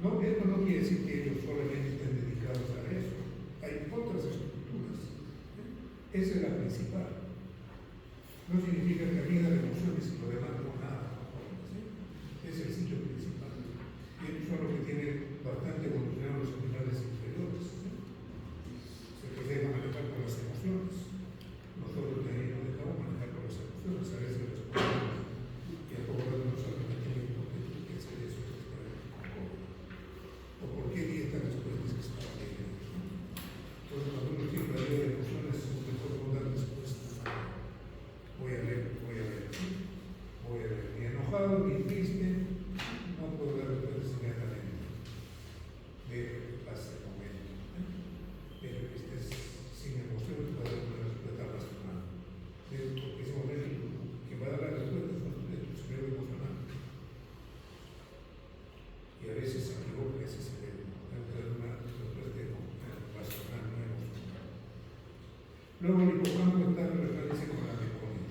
No, esto no quiere decir que ellos solamente estén dedicados a eso. Hay otras estructuras. Esa es la principal. No significa que amígdala emociones y lo demás no nada. ¿Sí? Es el sitio principal. Y ellos son los que tienen bastante evolucionados los animales inferiores. ¿Sí? Se les deja manejar con las emociones. Nosotros también nos dejamos manejar con las emociones. A veces respondemos y a poco rato nos saben que tienen que hacer eso. O por qué dieta después de que está bien. Entonces, cuando uno tiene la idea de emociones, es mejor no dar respuesta. Voy a ver. Ni enojado, ni triste, no puedo dar respuestas inmediatamente. De pasa el momento. Pero que estés sin emociones para dar una respuesta racional. Porque ese momento que va a dar la respuesta es tu cerebro emocional. Y a veces se equivoca ese cerebro. Tengo que dar una respuesta racional, no emocional. Luego el hipocampo está en referencia con la memoria.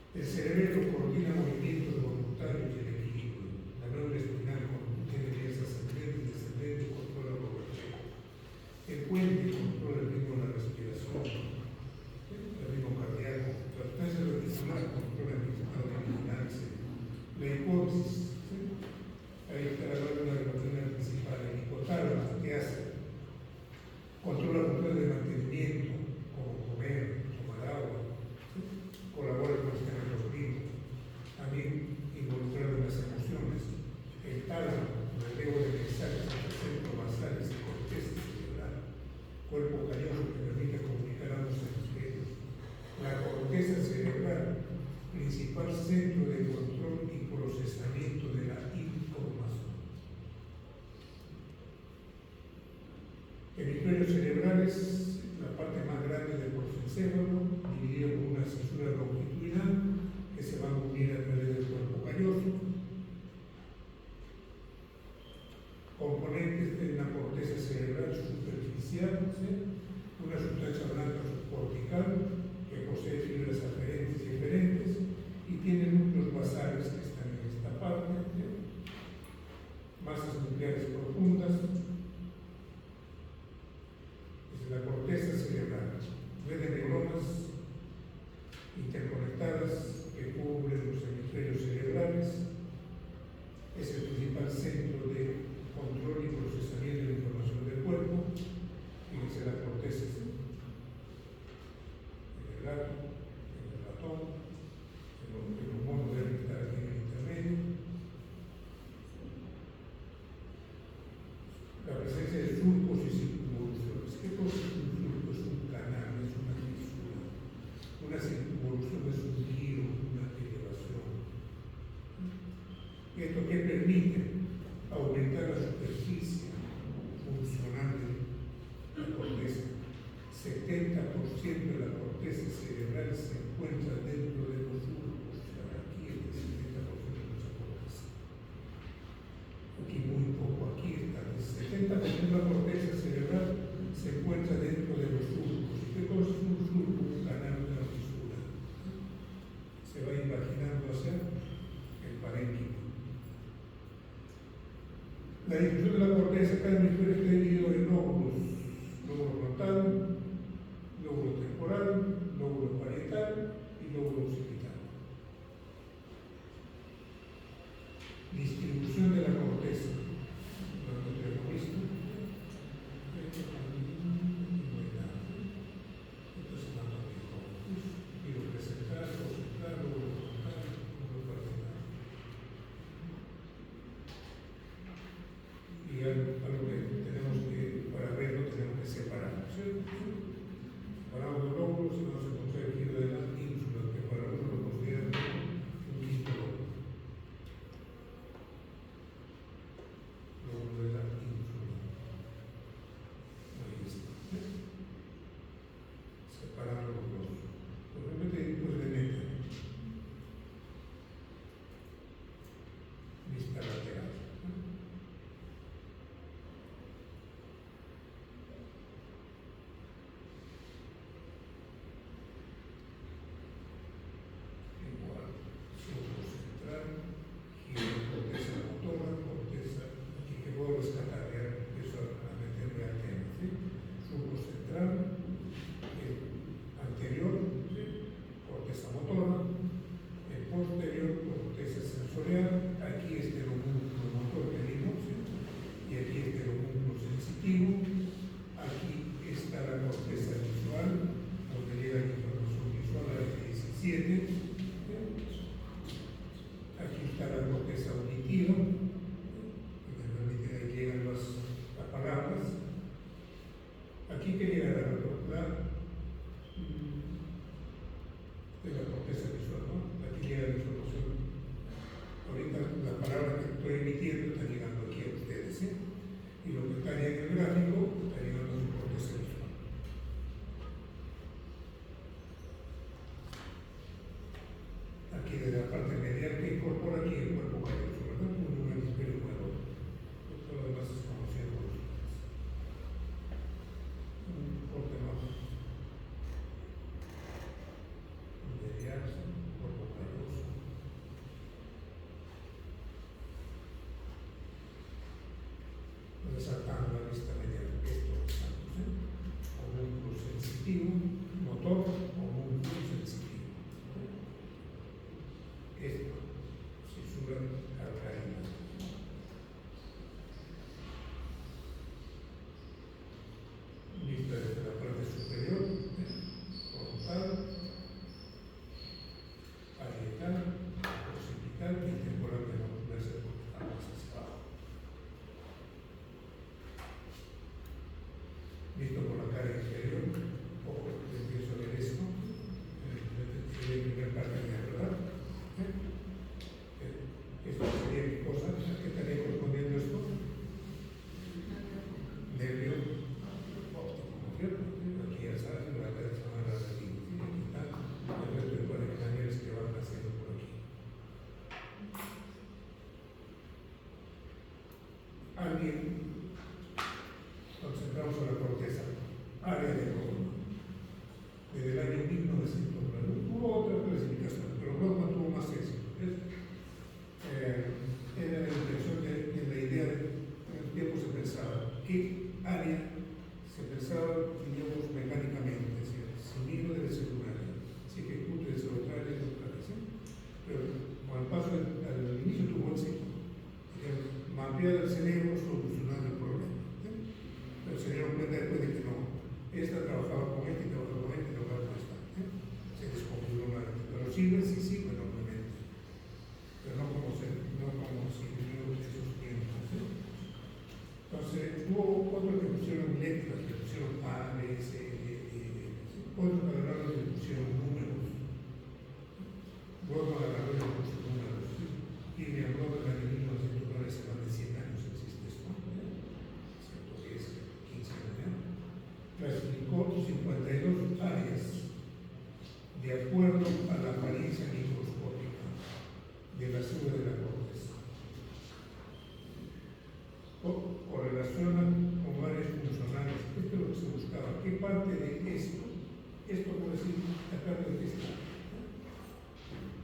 El cerebro coordina movimientos voluntarios y el equilibrio. La médula espinal tiene vías ascendentes y descendentes, controla el correctivo. El puente controla el ritmo de la respiración, el ritmo cardíaco. La sustancia reticular controla el ritmo de vigilancia. La hipófisis, ¿sí? Ahí está la válvula de control principal. El hipotálamo, ¿qué hace? Controla funciones de mantenimiento, como comer, tomar agua, ¿sí? Colabora con el sistema endocrinio. principal centro de control y procesamiento de la información. Hemisferios cerebrales, la parte más grande del prosencéfalo, dividido por una cisura longitudinal que se va a unir a través del cuerpo calloso. Componentes de una corteza cerebral superficial, ¿sí? Una sustancia blanca subcortical que posee fibras aferentes y eferentes y tiene núcleos basales que están en esta parte, ¿sí? Masas nucleares profundas. Es la corteza cerebral, red de neuronas interconectadas que cubren los hemisferios cerebrales. Es el principal centro de control y procesamiento de la información del cuerpo. Fíjense la corteza en el gato, en el ratón, el humano debe estar aquí en el intermedio. La presencia de surcos y circunvoluciones. ¿Qué cosa es un surco? Es un canal, es una fisura. Una circunvolución es un giro, una elevación. ¿Y esto qué permite? Aumentar la superficie funcional de la corteza. 70% de la corteza cerebral se encuentra dentro de los surcos. Aquí es el 70% de nuestra corteza. Aquí muy poco, aquí está. El 70% de la corteza cerebral se encuentra dentro de los surcos. ¿Y qué cosa es un surco? Un canal, una fisura. Se va imaginando hacia el parénquima. La distribución de la corteza, cada hemisferio está dividido en lóbulos: lóbulo frontal, lóbulo temporal, lóbulo parietal y lóbulo occipital. Distribución de la corteza. Lo tenemos visto. Entonces, giro presental, occipital, lóbulo frontal, lóbulo parietal. Y algo que tenemos que, para verlo, tenemos que separar, ¿cierto? Separamos los lóbulos y vamos a encontrar el giro de las ínsulas, que para uno lo consideran un quinto lóbulo. Lóbulo de la ínsula. Ahí está. Separando los dos. Por ejemplo, este tipo de meta. Vista lateral. Aquí está la corteza auditiva, que me permite que lleguen las palabras. Aquí que llega la corteza visual, ¿no? Aquí llega la información. Ahorita las palabras que estoy emitiendo están llegando aquí a ustedes, ¿sí? Y lo que está en el gráfico está llegando a su corteza visual. Aquí de la parte medial que incorpora aquí el cuerpo calloso, ¿verdad? Un hemisferio calor. Todo lo demás es conocido por ustedes. Un corte más medial, cuerpo calloso. Resaltando la vista medial, esto es homúnculo sensitivo, motor, homúnculo sensitivo. Esto, cisura alcalina. Vista desde la parte superior, frontal, parietal, occipital y temporal, que no puede ser porque está más hacia abajo. Visto por la cara inferior, poco empiezo a ver esto, sería el primer parte de la verdad. alguien, nos centramos en la corteza, área de Goldman. Desde el año 1909 hubo otra clasificación, pero Goldman tuvo más éxito. Era la intención de la idea en el tiempo se pensaba qué área se pensaba, digamos, mecánicamente, es decir, si mismo debe ser un área, si ejecuta debe ser otra área, ¿sí? Pero con el paso al inicio tuvo éxito. Mapear el cerebro solucionando el problema. ¿Sí? Pero se dieron cuenta después de que no. Esta trabajaba con este, trabajaba con este, trabajaba con esta. ¿Sí? Se desconfiguró una vez. Pero sirve, sí sirve normalmente. Pero no como sirvió en esos tiempos. ¿Sí? Entonces, hubo otros que pusieron letras, que pusieron A, B, C, D, ¿sí? Otros agarraron y pusieron números. Luego agarraron y pusieron números. ¿Sí? Y me habló de la de 1909, hace más de 100 años existe esto. 110, 15 años. Clasificó 52 áreas de acuerdo a la apariencia microscópica de la célula de la corteza. Correlacionan con áreas funcionales. Esto es lo que se buscaba. ¿Qué parte de esto? Esto puede decir la parte de esta.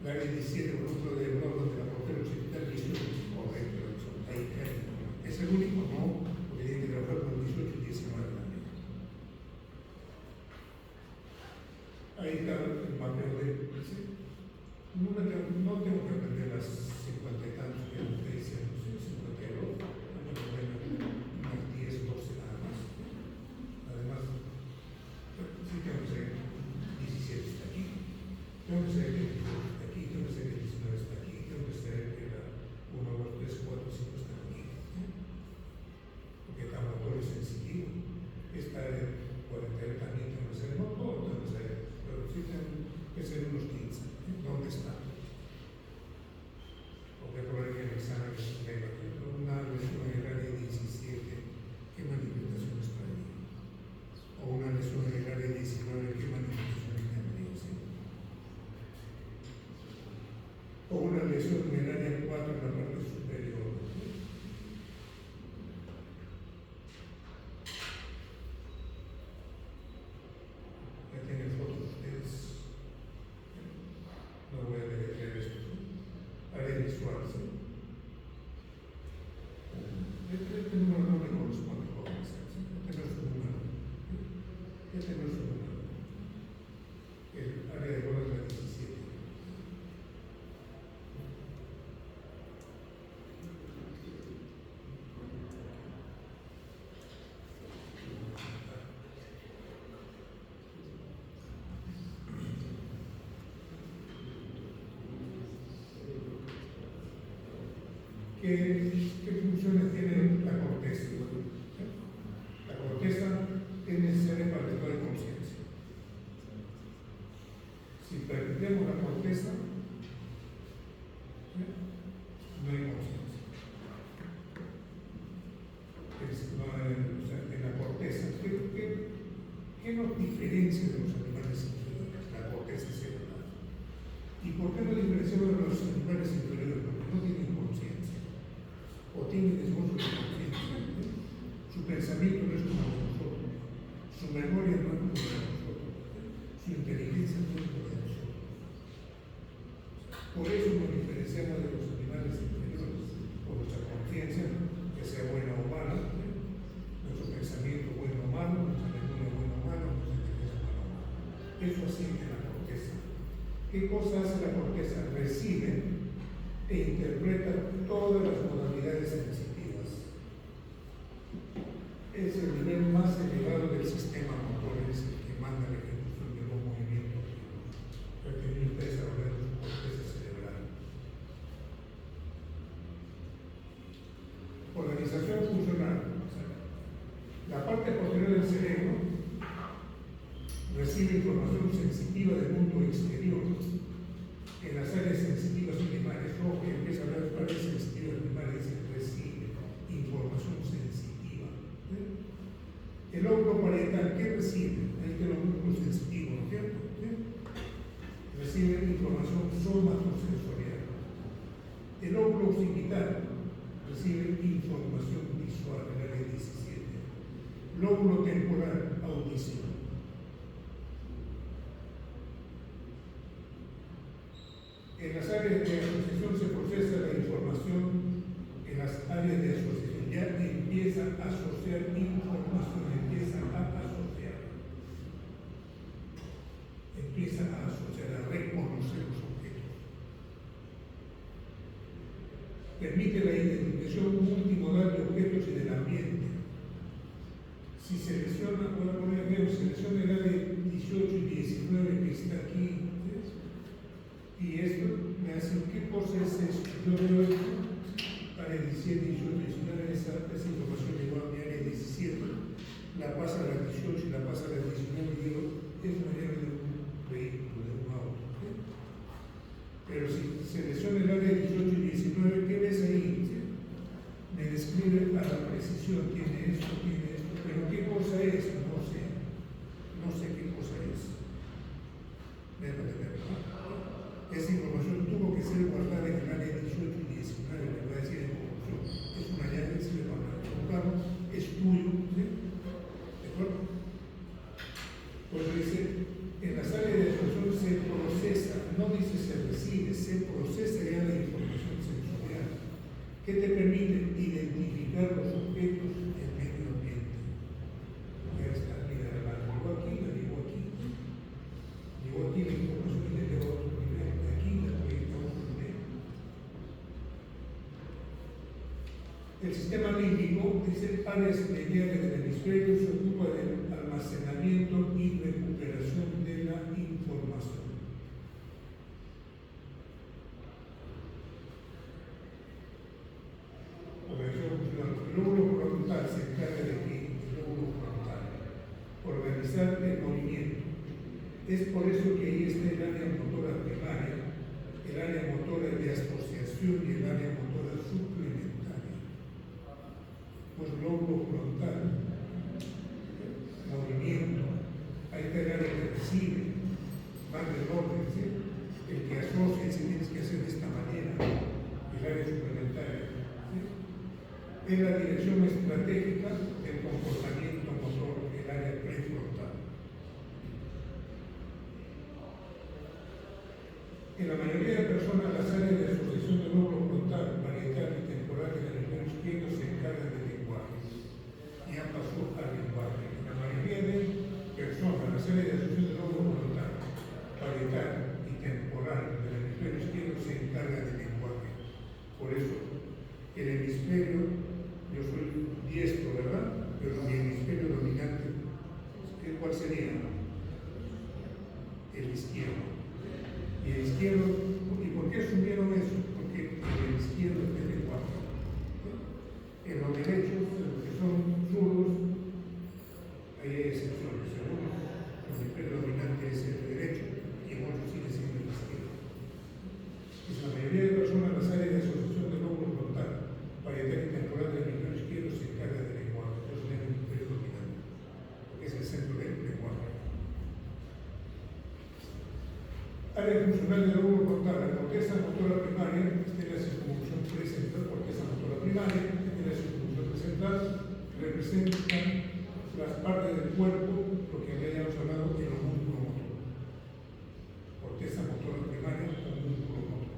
La área 17, por ejemplo, de la corteza occipital, 18, correcto, es el único, no, porque tiene que trabajar con 18 y 19 también. Ahí está el mapeo de. ¿Sí? No tengo que aprender las 50 y tantos que usted dice, 52, unas 10, 12 nada más. Además, sí tengo que ser 17 está aquí, tengo que ser 18 está aquí, tengo que ser 19 está aquí, tengo que ser 1, 2, 3, 4, 5 está aquí. Porque el laboratorio es sensitivo. Esta de 40 también tengo que ser, no todo tengo que ser, pero sí tengo que ser unos 15. ¿Dónde está? Porque por ahí el examen de una lesión en el área 17, ¿qué manifestación está ahí? O una lesión en el área 19, ¿qué manifestación está ahí? ¿Sí? O una lesión en el área 4 en la parte superior. Ya tienen fotos ustedes. No voy a leer esto. Área visual, ¿sí? Este número no me corresponde con ese, ¿sí? Este no es un número. Este no es un número. El área de bola es la 17. ¿Qué funciones tiene la corteza? La corteza es necesaria para el estado de conciencia. Si perdemos la corteza, no hay conciencia. En la corteza, ¿qué nos diferencia de los animales inferiores? La corteza cerebral. ¿Y por qué nos diferenciamos de los animales inferiores? Porque no tienen conciencia. O tienen esfuerzo de conciencia. Su pensamiento no es como nosotros. Su memoria no es como nosotros. Su inteligencia no es como nosotros. Por eso nos diferenciamos de los animales inferiores. Por nuestra conciencia, que sea buena o mala, nuestro pensamiento bueno o malo, nuestra memoria buena o mala, nuestra inteligencia buena o mala. Eso asiente la corteza. ¿Qué cosa hace la corteza? Recibe e interpreta todas las modalidades sensitivas. Es el nivel más elevado del sistema motor, es el que manda la ejecución de los movimientos. El que me interesa hablar de su corteza cerebral. Organización funcional. O sea, la parte posterior del cerebro recibe información sensitiva del mundo exterior. En las áreas sensitivas primarias, ojo, que empieza a hablar de áreas sensitivas primarias, recibe información sensitiva. El lóbulo parietal, ¿qué recibe? Este lóbulo sensitivo, ¿no es cierto? Recibe información somatosensorial. El lóbulo occipital recibe información visual en el área 17. Lóbulo temporal, audición. En las áreas de asociación se procesa la información en las áreas de asociación. Ya empieza a asociar información, empieza a asociar. Empieza a asociar, a reconocer los objetos. Permite la identificación multimodal de objetos y del ambiente. Si selecciona, voy a poner ejemplo, selecciona el área 18 y 19 que está aquí, ¿ves? Y esto me hace, ¿qué cosa es esto? Yo veo esto, área 17, 18, 19, esa información llegó a mi área 17, la pasa a la 18 y la pasa a la 19 y digo, es una llave de un vehículo, de un auto. ¿Sí? Pero si selecciona el área 18 y 19, ¿qué ves ahí? ¿Sí? Me describe a la precisión, tiene esto, pero ¿qué cosa es? No sé. No sé qué cosa es. Esa información tuvo que ser guardada en el área 18 y 19, le voy a decir en conclusión. Es una llave, se le va a colocar, es tuyo, ¿sí? ¿De acuerdo? Pues dice, en las áreas de asociación se procesa, no dice se recibe, se procesa ya la información sensorial, que te permite identificar los objetos del medio ambiente. Ya está, mira, la llegó aquí, la llegó aquí. Llegó aquí la información y le lleva a otro nivel. De aquí la proyecta a otro nivel. El sistema límbico, dice, áreas mediales del hemisferio, se ocupa del almacenamiento y recuperación de la información. El lóbulo frontal se encarga de aquí, el lóbulo frontal, organizar el movimiento. Es por eso que ahí está el área motora primaria, el área motora de asociación y el área motora suplementaria. Pues lóbulo frontal, movimiento, ahí está el área que recibe, va del orden, ¿sí? El que asocia, si tienes que hacer de esta manera, el área suplementaria. ¿Sí? Es la dirección estratégica del comportamiento motor, el área prefrontal. En la mayoría de personas, las áreas de asociación del lóbulo frontal, parietal y temporal del hemisferio izquierdo se encargan del lenguaje. Ya pasó al lenguaje. En la mayoría de personas, las áreas de asociación del lóbulo frontal, parietal y temporal del hemisferio izquierdo se encargan del lenguaje. Por eso, el hemisferio, yo soy diestro, ¿verdad? Pero mi hemisferio dominante, ¿cuál sería? El izquierdo. Y el izquierdo, ¿y por qué asumieron eso? Porque el izquierdo es el lenguaje. En los derechos, en los que son zurdos, ahí hay excepciones. Según el hemisferio dominante es el derecho y en otros sigue siendo el izquierdo. Pues la mayoría de personas, las áreas de asociación del lóbulo frontal, parietal y temporal del hemisferio izquierdo se encarga del lenguaje. Entonces es el hemisferio dominante, porque es el centro del lenguaje. Área funcional del lóbulo frontal, la corteza motora primaria, esta es la circunvolución precentral, corteza motora primaria, esta es la circunvolución precentral, representan las partes del cuerpo, lo que habíamos hablado del homúnculo motor. Corteza motora primaria, homúnculo motor.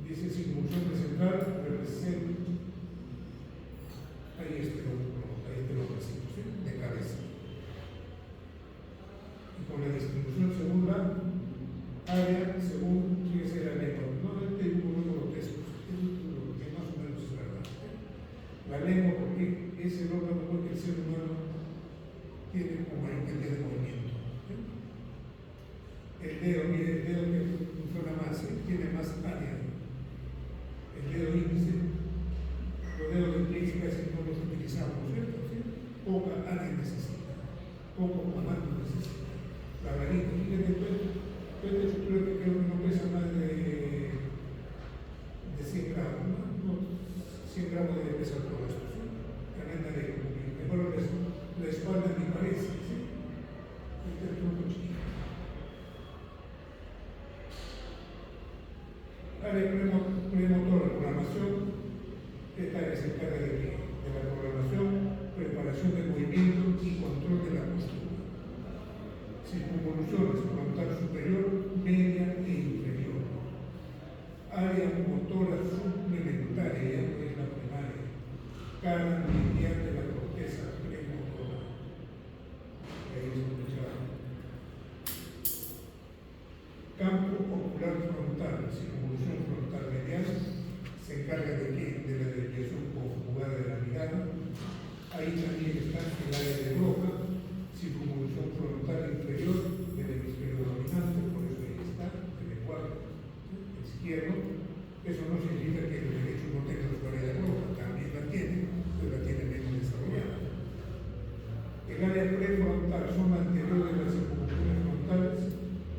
Dice circunvolución precentral, representa, ahí este homúnculo motor, ahí este nombrecito, ¿sí? De cabeza. Con la distribución según la área, según quién es la lengua. No el dibujo grotesco, es lo que más o menos es verdad. La lengua, porque es el órgano que el ser humano tiene como mayor cantidad de movimiento. El dedo, mire, el dedo que funciona más, tiene más área. El dedo índice, los dedos del pie casi no los utilizamos, ¿cierto? ¿Sí? Poca área necesita, poco comando necesita. La varita, fíjate, pues yo creo que no pesa más de 100 gramos, ¿no? 100 gramos debe pesar todo esto, ¿sí? Mejor la espalda me parece, ¿sí? área premotora, programación, esta área se encarga de qué? De la programación, preparación del movimiento y control de la postura. Circunvoluciones, frontal superior, media e inferior. Área motora suplementaria, ya no es la primaria. Cara medial de la corteza premotora. Ahí es donde se va. Campo ocular frontal, circunvolución frontal medial, se encarga de qué? De la desviación conjugada de la mirada. Ahí también está el área de Broca, circunvolución frontal inferior del hemisferio dominante, por eso ahí está, el lenguaje izquierdo. Eso no significa que el derecho no tenga su área de Broca, también la tiene, pero la tiene menos desarrollada. El área prefrontal, zona anterior de las circunvoluciones frontales,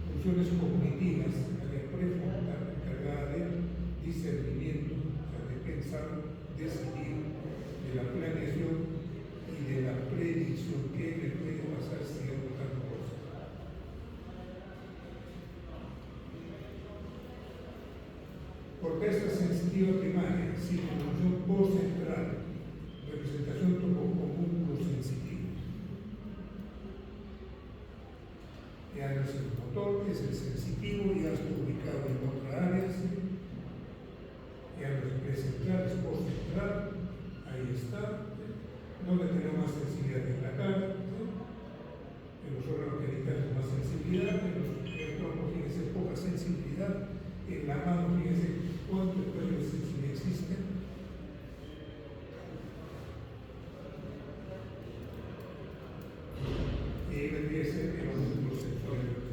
funciones cognitivas, área prefrontal encargada de discernimiento, o sea, de pensar, decidir, de la planeación y de la predicción, que le puede pasar si hago tal cosa. Corteza sensitiva primaria, circunvolución postcentral, representación topocomúnculo sensitivo. Ya no es el motor, es el sensitivo, ya está ubicado en otra área, ya no es precentral, es postcentral, ahí está, donde tenemos más sensibilidad en la cara, en los órganos genitales más sensibilidad, en el tronco fíjense poca sensibilidad, en la mano fíjense cuánto espacio de sensibilidad existe. Debería ser en los músculos sensoriales,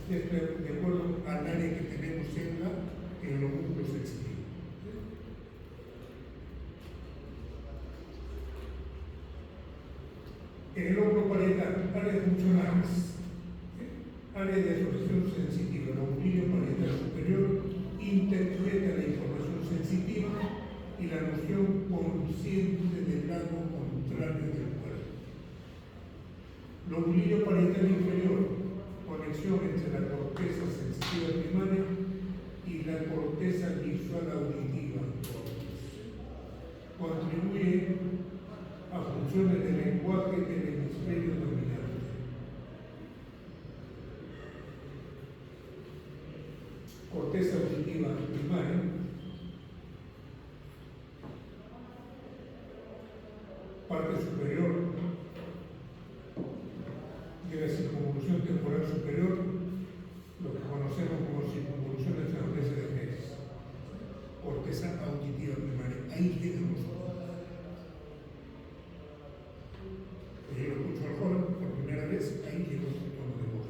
de acuerdo al área que tenemos en los músculos sensitivos. En el hombro parietal, áreas funcionales, área de asociación sensitiva, el oblillo parietal superior interpreta la información sensitiva y la noción consciente del lado contrario del cuerpo. El oblillo parietal inferior, conexión entre la corteza sensitiva primaria y la corteza visual auditiva. Contribuye a funciones de lenguaje del hemisferio dominante. Corteza auditiva primaria, parte superior de la circunvolución temporal superior, lo que conocemos como circunvolución de la corteza de Hess. Corteza auditiva primaria, ahí quedan los ojos. Yo lo escucho al joven por primera vez, ahí llegó el tono de voz.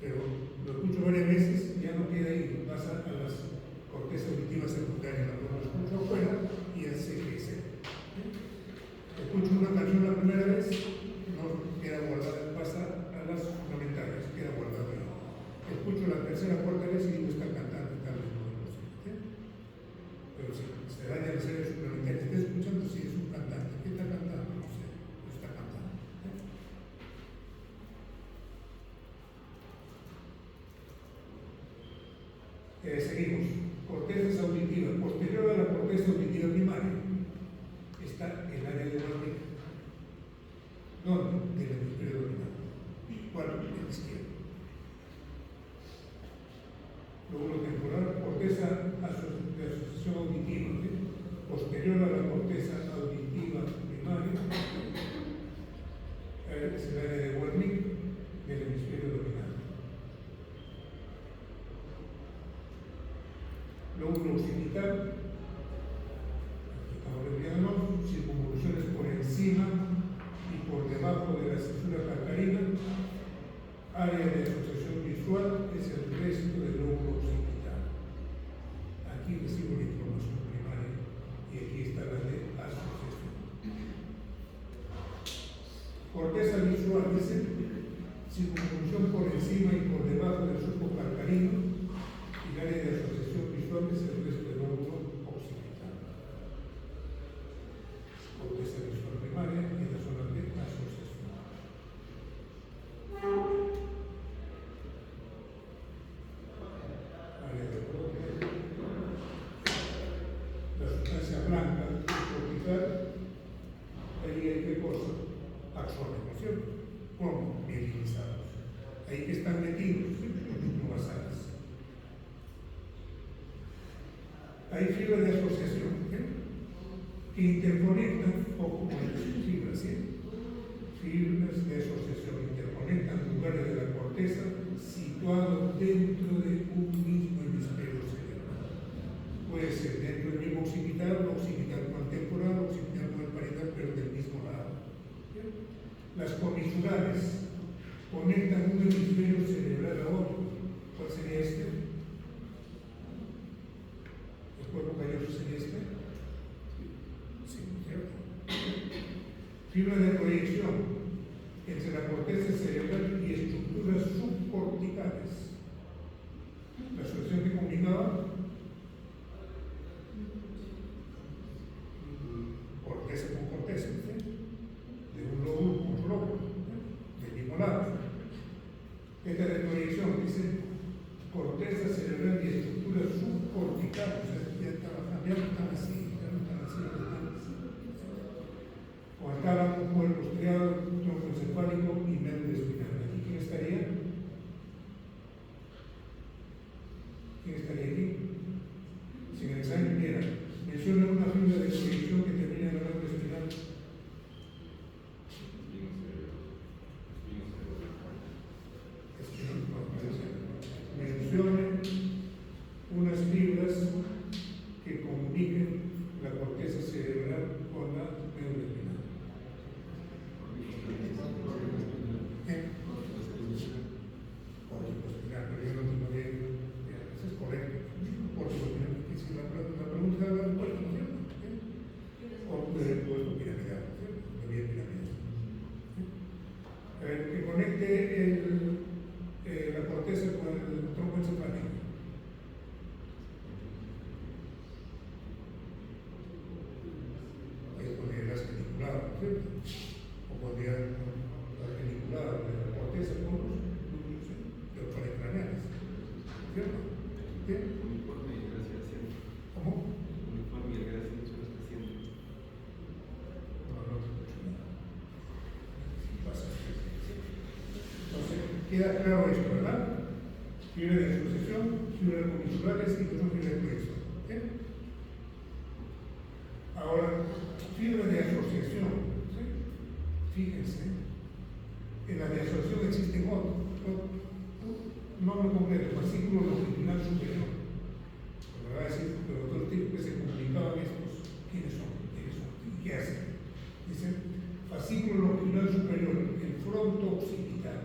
Pero lo escucho varias veces, ya no queda ahí, pasa a las cortezas auditivas secundarias, lo escucho afuera y ya sé que es él. Escucho una canción la primera vez, no queda guardada, pasa a las fundamentales, queda guardada ahí. Escucho la tercera, cuarta vez y digo, está cantando y tal vez no lo sé. Pero si se daña la serie suplementaria, está escuchando si es un cantante, ¿qué está cantando? No sé. Está cantando. Seguimos. Cortezas auditivas. Posterior a la corteza auditiva primaria está el área de Wernicke. ¿Dónde? Del hemisferio dominante. ¿Cuál? El izquierdo. Lóbulo temporal, corteza de asociación auditiva. Posterior a la corteza auditiva primaria es el área de Wernicke del hemisferio dominante. Lóbulo occipital, estamos olvidándonos, circunvoluciones por encima y por debajo de la cisura calcarina. Área de asociación visual es el resto del lóbulo occipital. Aquí recibo la información primaria y aquí está la de asociación. Corteza visual dice circunvolución por encima y por debajo del surco calcarino, y el área de asociación visual es el resto del lóbulo occipital. Corteza visual primaria y la zona de asociación. Área de ahí que están metidos los núcleobasales. Hay fibras de asociación, que interconectan, o como fibras, fibras de asociación, interconectan lugares de la corteza situados dentro de un mismo hemisferio cerebral. Puede ser dentro del mismo occipital con el temporal, occipital con el parietal, pero del mismo lado. Las comisurales conectan un hemisferio cerebral a otro. ¿Cuál sería este? ¿El cuerpo calloso sería este? Sí, ¿cierto? Fibra de proyección entre la corteza cerebral y estructuras subcorticales. La asociación que combinaba corteza con corteza, de un lóbulo con otro lóbulo, del mismo lado. Esta de proyección dice corteza cerebral y estructuras subcorticales, ya están así, ya no están así. O acá un cuerpo estriado, tronco encefálico y médula espinal. ¿Aquí quién estaría? ¿Quién estaría aquí? Si en el examen viniera, menciona una fibra de proyección que termina en la médula espinal. Mencione unas fibras que comuniquen la corteza cerebral con la médula espinal. Pero yo no tengo bien, eso es correcto. Si la pregunta es la puerta, ¿no es cierto? O del puesto piramidal, ¿no es cierto? De bien piramidal. Que conecte la corteza con el tronco encefálico. Ahí pondría las geniculado, ¿no es cierto? O pondría la geniculada de la corteza con los núcleos de los paracraneales, ¿cierto? ¿Qué? Uniforme y gracia haciendo. ¿Cómo? Uniforme y gracia son los que haciendo. No te escucho nada. Pasa. Entonces, queda claro esto, ¿verdad? Fibra de asociación, fibras comisurares y otras fibras de proyección. Ahora, fibra de asociación, ¿sí? Fíjense, en la de asociación existen otros, no lo completo, fascículo longitudinal superior. Me va a decir, pero dos tipos que se comunicaban estos, ¿quiénes son? ¿Y qué hacen? Dicen, fascículo longitudinal superior, el fronto occipital,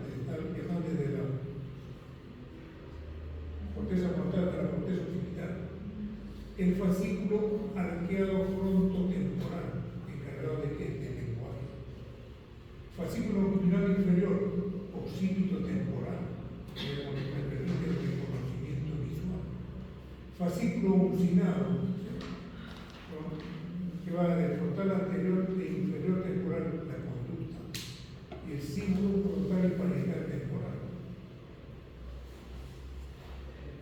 viajando desde la corteza frontal a la corteza occipital. El fascículo arqueado frontotemporal, encargado de qué? Del lenguaje. Fascículo longitudinal inferior, occipito temporal, que permite el reconocimiento visual. Fascículo uncinado, que va del frontal anterior e inferior temporal, la conducta, y el símbolo frontal y parietal temporal.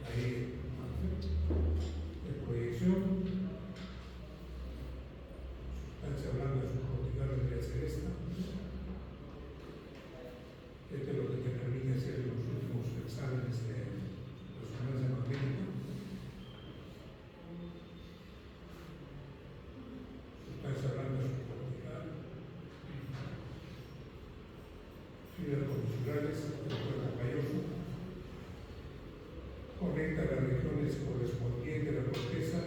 Ahí, de proyección, sustancia blanda subcortical debería ser esta. Esto es lo que te permite hacer los últimos exámenes de resonancia magnética. Sustancia blanda subcortical, fibras comisurales del cuerpo calloso, conecta las regiones correspondientes a la corteza,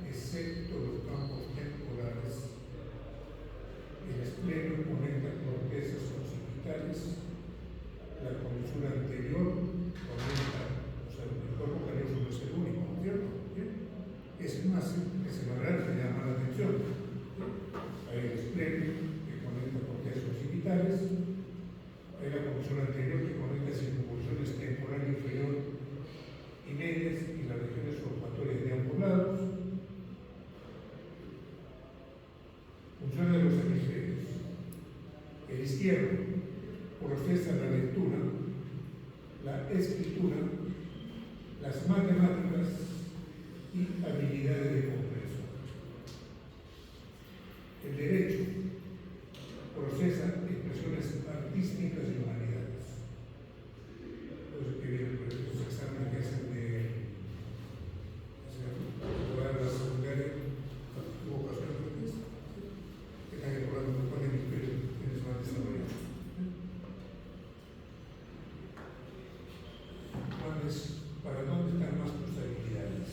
excepto los campos temporales. El espleno conecta cortezas occipitales. La comisura anterior conecta, o sea, el cuerpo calloso no es el único, ¿no es cierto? Es más, es el verdad que llama la atención. Hay el espleno que conecta cortezas occipitales. Hay la comisura anterior que conecta circunvoluciones temporal inferior y medias y las regiones olfatorias de ambos lados. Funciones de los hemisferios. El izquierdo procesa la lectura, la escritura, las matemáticas y habilidades de comprensión. El derecho procesa expresiones artísticas y humanidades. es para dónde están más tus habilidades.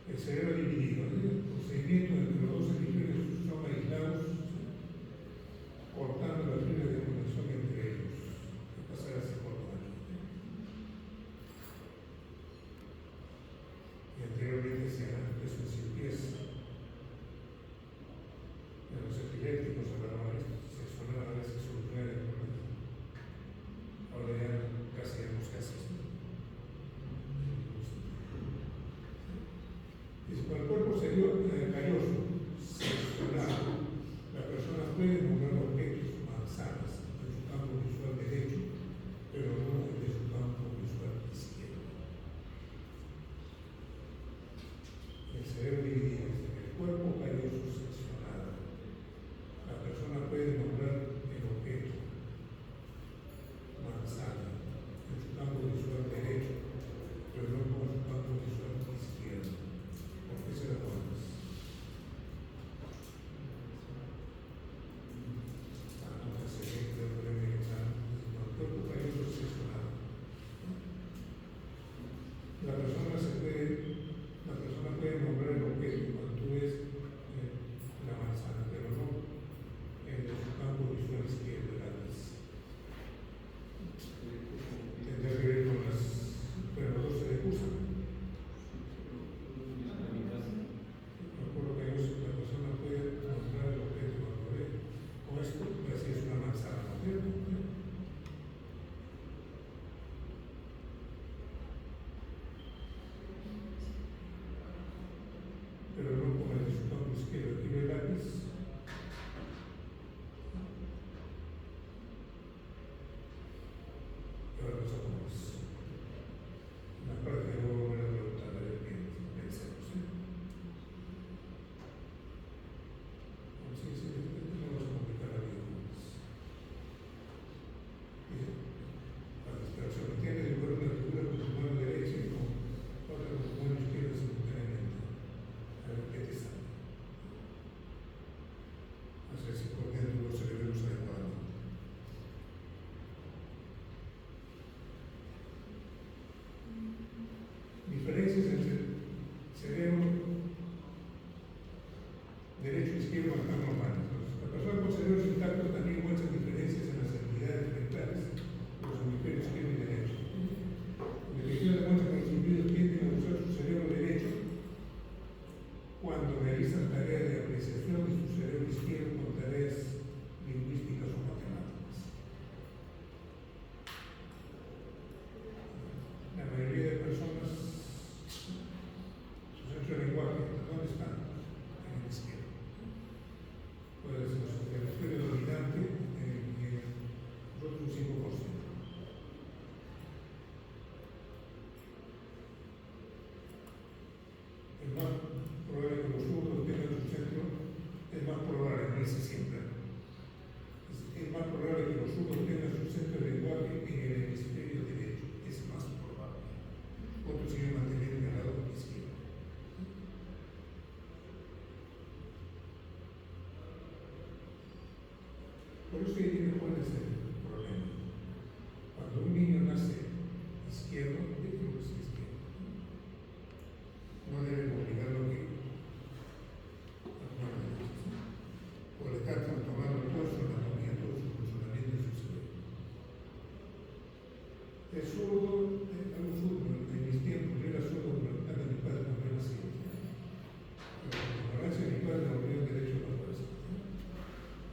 El cerebro dividido, el procedimiento entre los dos hemisferios son aislados, cortando las líneas de conexión entre ellos. ¿Qué pasará si corto aquí? Y anteriormente se hará eso sin pies. En los epilépticos hablaban de esto, se sonaba a veces solucionar el problema. Ahora ya casi hemos casi. Dice, para el cuerpo serio calloso, seccionado, la persona puede nombrar objetos manzanas en su campo visual derecho, pero no en su campo visual izquierdo. El cerebro dividido, el cuerpo calloso seccionado. La persona puede nombrar el objeto manzana en su campo visual derecho, pero no en su campo visual izquierdo. ¿Por qué se la pones? Entonces se ve que el cuerpo calloso seccionado. La persona puede nombrar el objeto cuando tú ves la manzana, pero no en su campo visual izquierdo de la vez. Tendrá que ver con las. Pero los dos se decusan. Me acuerdo que la persona puede nombrar el objeto cuando ve. O esto, pues si es una manzana, ¿no es cierto? Pero no como el de su campo izquierdo, aquí ve el lápiz. Y ahora nos acomodamos. La parte que luego voy a preguntar a ver qué pensamos. Sí, no vamos a complicar la vida más. Pero se mantiene el cuerpo de la figura con su mano derecha y con otra con su mano izquierda simultáneamente. A ver qué te sale. No sé si por dentro los cerebros adecuadamente. Diferencias entre cerebro derecho e izquierdo están normales. La persona con cerebros intactos también muestra diferencias en las actividades mentales de los hemisferios izquierdo y derecho. La investigación demuestra que los individuos tienden a usar su cerebro derecho cuando realizan tareas de apreciación y su cerebro izquierdo con tareas lingüísticas o matemáticas. La mayoría de personas, su centro de lenguaje, ¿dónde están? En el izquierdo. Puede ser el hemisferio dominante en nosotros un 5%. Es más probable que los zurdos tengan su centro, es más probable, no dice siempre. Es más probable que los zurdos tengan su centro de lenguaje en el hemisferio derecho. Es más probable. Otros siguen manteniendo el lado izquierdo. Por eso ahí tiene cuál es el problema. Cuando un niño nace izquierdo, déjelo que sea izquierdo. No deben obligarlo a que o le están tomando toda su anatomía, todo su funcionamiento de su cerebro. El zurdo, algo zurdo, en mis tiempos, yo era zurdo por la de mi padre cuando era así. Pero la ignorancia de mi padre la volvió derecho a la fuerza.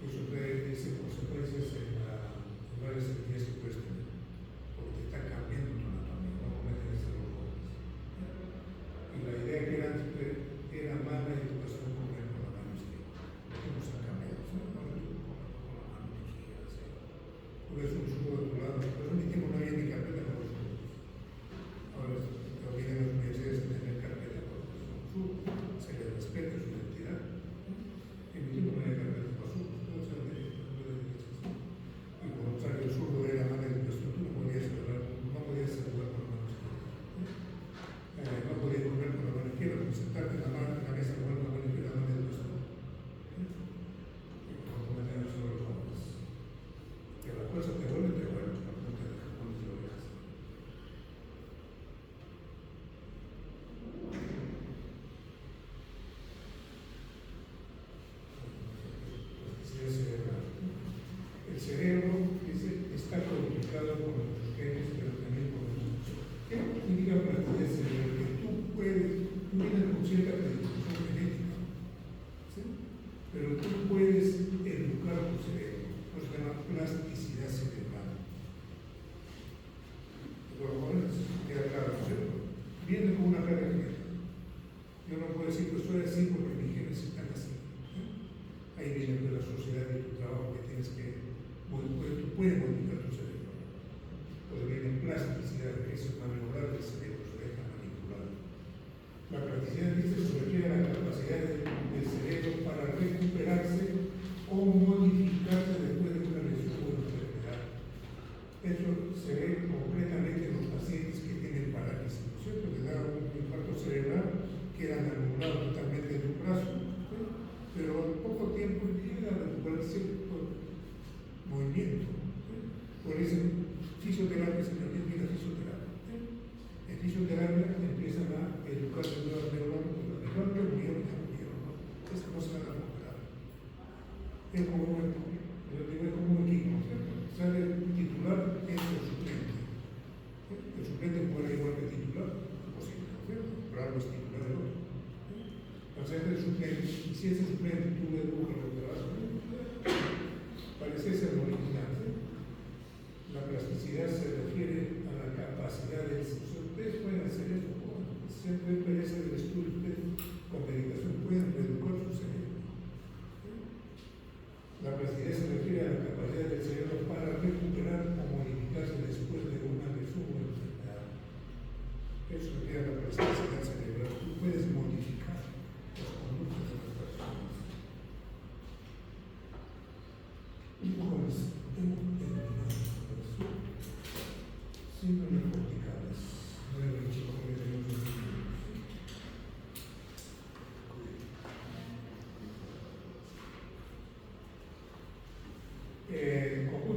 Eso trae consecuencias pero tú puedes educar tu cerebro, lo que se llama plasticidad cerebral. Por lo menos queda claro, ¿cierto? Viene con una carga genética. Yo no puedo decir que estoy así porque mis genes están así. Ahí viene pues, la sociedad y tu trabajo que tienes que, tú puedes modificar tu cerebro. Porque viene plasticidad, que es maniobrar el cerebro, se deja manipular. La plasticidad dice se refiere a la capacidad del cerebro para recuperarse o modificarse después de una lesión o una enfermedad. Eso se ve completamente en los pacientes que tienen parálisis, ¿no es cierto? Que da un infarto cerebral, quedan anulados totalmente de un brazo, ¿sí? Pero en poco tiempo llega a recuperar cierto movimiento. ¿Sí? Por eso, fisioterapia se también fisioterapia. ¿Sí? En fisioterapia empiezan a educar de nuevas neuronas, las neuronas que murieron, ¿no? Esas no se van a recuperar. Es como un equipo, ¿cierto? Sale el titular, es el suplente. El suplente puede igual que el titular, imposible, ¿no es cierto? Pero algo es titular del otro. Entonces el suplente, y si ese suplente tú le dibujas lo que vas a hacer, parece ser lo original. ¿Sí? La plasticidad se refiere a la capacidad del cerebro. Ustedes pueden hacer eso, siempre parece del estudio, ustedes con meditación pueden reeducar su cerebro. La plasticidad se refiere a la capacidad del cerebro para recuperar o modificarse después de una lesión o enfermedad. Eso refiere a la plasticidad cerebral. Tú puedes modificar las conductas de las personas. Y pues, hemos terminado con eso. Síndromes corticales. No he dicho cómo le tenemos los síndromes.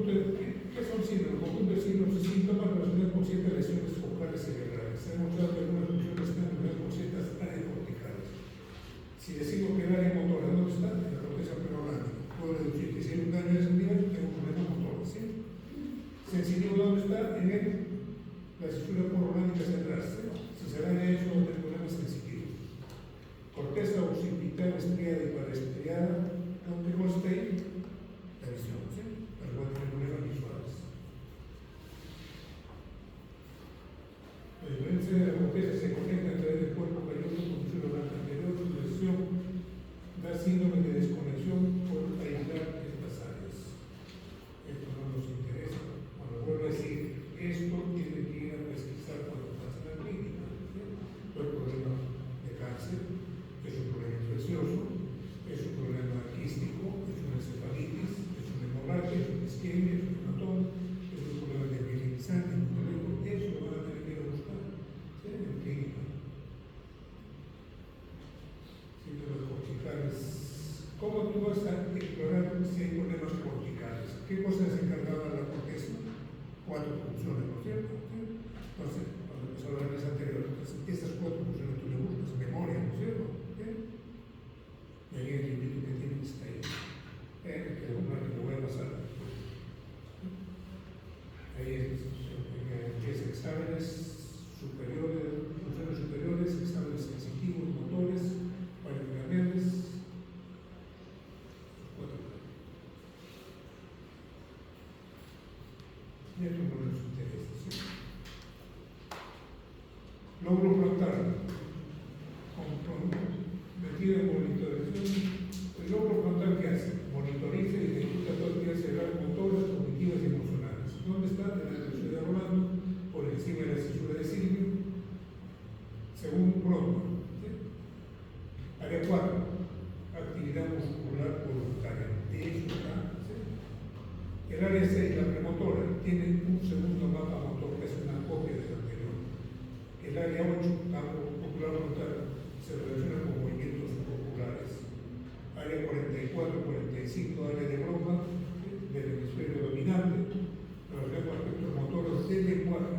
¿Qué son síndromes? El conjunto de síndromes y síntomas relacionados con ciertas lesiones focales cerebrales. Se ha demostrado que algunas funciones están relacionadas con ciertas áreas corticales. Si decimos que el área motora, ¿dónde está? En la corteza prenolámica. Puedo deducir que si hay un daño de ese nivel, tengo problemas motores. ¿Sí? Sensitivo, ¿dónde está? En la estructura prenolámica central. ¿Sí? Si se daña eso, tengo problemas sensitivos. Corteza occipital estriada y paraestriada, donde no esté la visión, ¿sí? Pero va a tener problemas visuales. La diferencia de la corteza se conecta a través del cuerpo calloso con su órgano anterior, su lesión da síndrome de desconexión por aislar estas áreas. Esto no nos interesa. Cuando vuelvo a decir, esto tiene que ir a pesquisar cuando pasa en la clínica. ¿Sí? Por problemas de cáncer, es un problema infeccioso, es un problema quístico, es una encefalitis, es una hemorragia, es una isquemia, es un hematoma, es un problema de mielinizante, eso lo van a tener que ir a buscar, ¿sí? En clínica. Síntomas corticales. ¿Cómo tú vas a explorar si hay problemas corticales? ¿Qué cosas se encargaba la corteza? 4 funciones, ¿no es cierto? ¿Sí? Entonces, cuando empezó a hablar de esa anterior, estas 4 funciones tú le buscas, memoria, ¿no es cierto? ¿Sí? Y ahí el librito que tiene está ahí. Que lo voy a pasar. Ahí empieza exámenes superiores, funciones superiores, exámenes sensitivos, motores, parafernales. 4. Y esto no nos interesa, ¿sí? Lóbulo frontal. Metido en monitorización. El lóbulo frontal, ¿qué hace? Monitoriza y ejecuta todo el día cerebral motoras, cognitivas y emocionales. ¿Dónde está? En la velocidad rolando, por encima de la cisura de Silvio, según Brodmann. ¿Sí? Área 4, actividad muscular voluntaria. De eso está. ¿Sí? El área 6, la premotora, tiene un segundo mapa motor, que es una copia del anterior. El área 8, campo ocular frontal, se relaciona con movimientos oculares. Área 44, 45, área de Broca, del hemisferio dominante, relacionado con aspectos motores del lenguaje,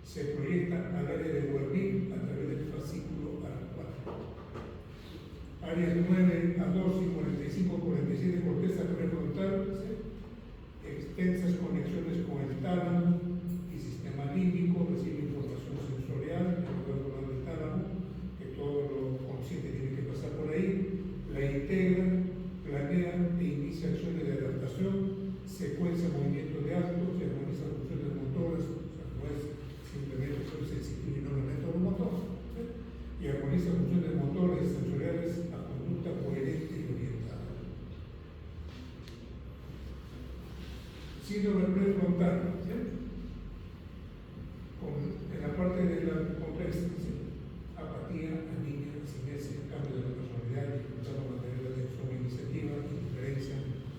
se proyecta al área de Wernicke a través del fascículo A4. Áreas 9 a 2 y 45, 47, corteza prefrontal, ¿sí? Extensas conexiones con el tálamo y sistema límbico, recibe información sensorial, el tálamo, que todo lo consciente tiene que pasar por ahí, la integra de motores sensoriales a conducta coherente y orientada. Síndrome prefrontal, ¿sí? En la parte de la compleja, ¿sí? Apatía, anemia, sinestia, cambio de la personalidad, dificultad para mantener la atención e iniciativa, indiferencia,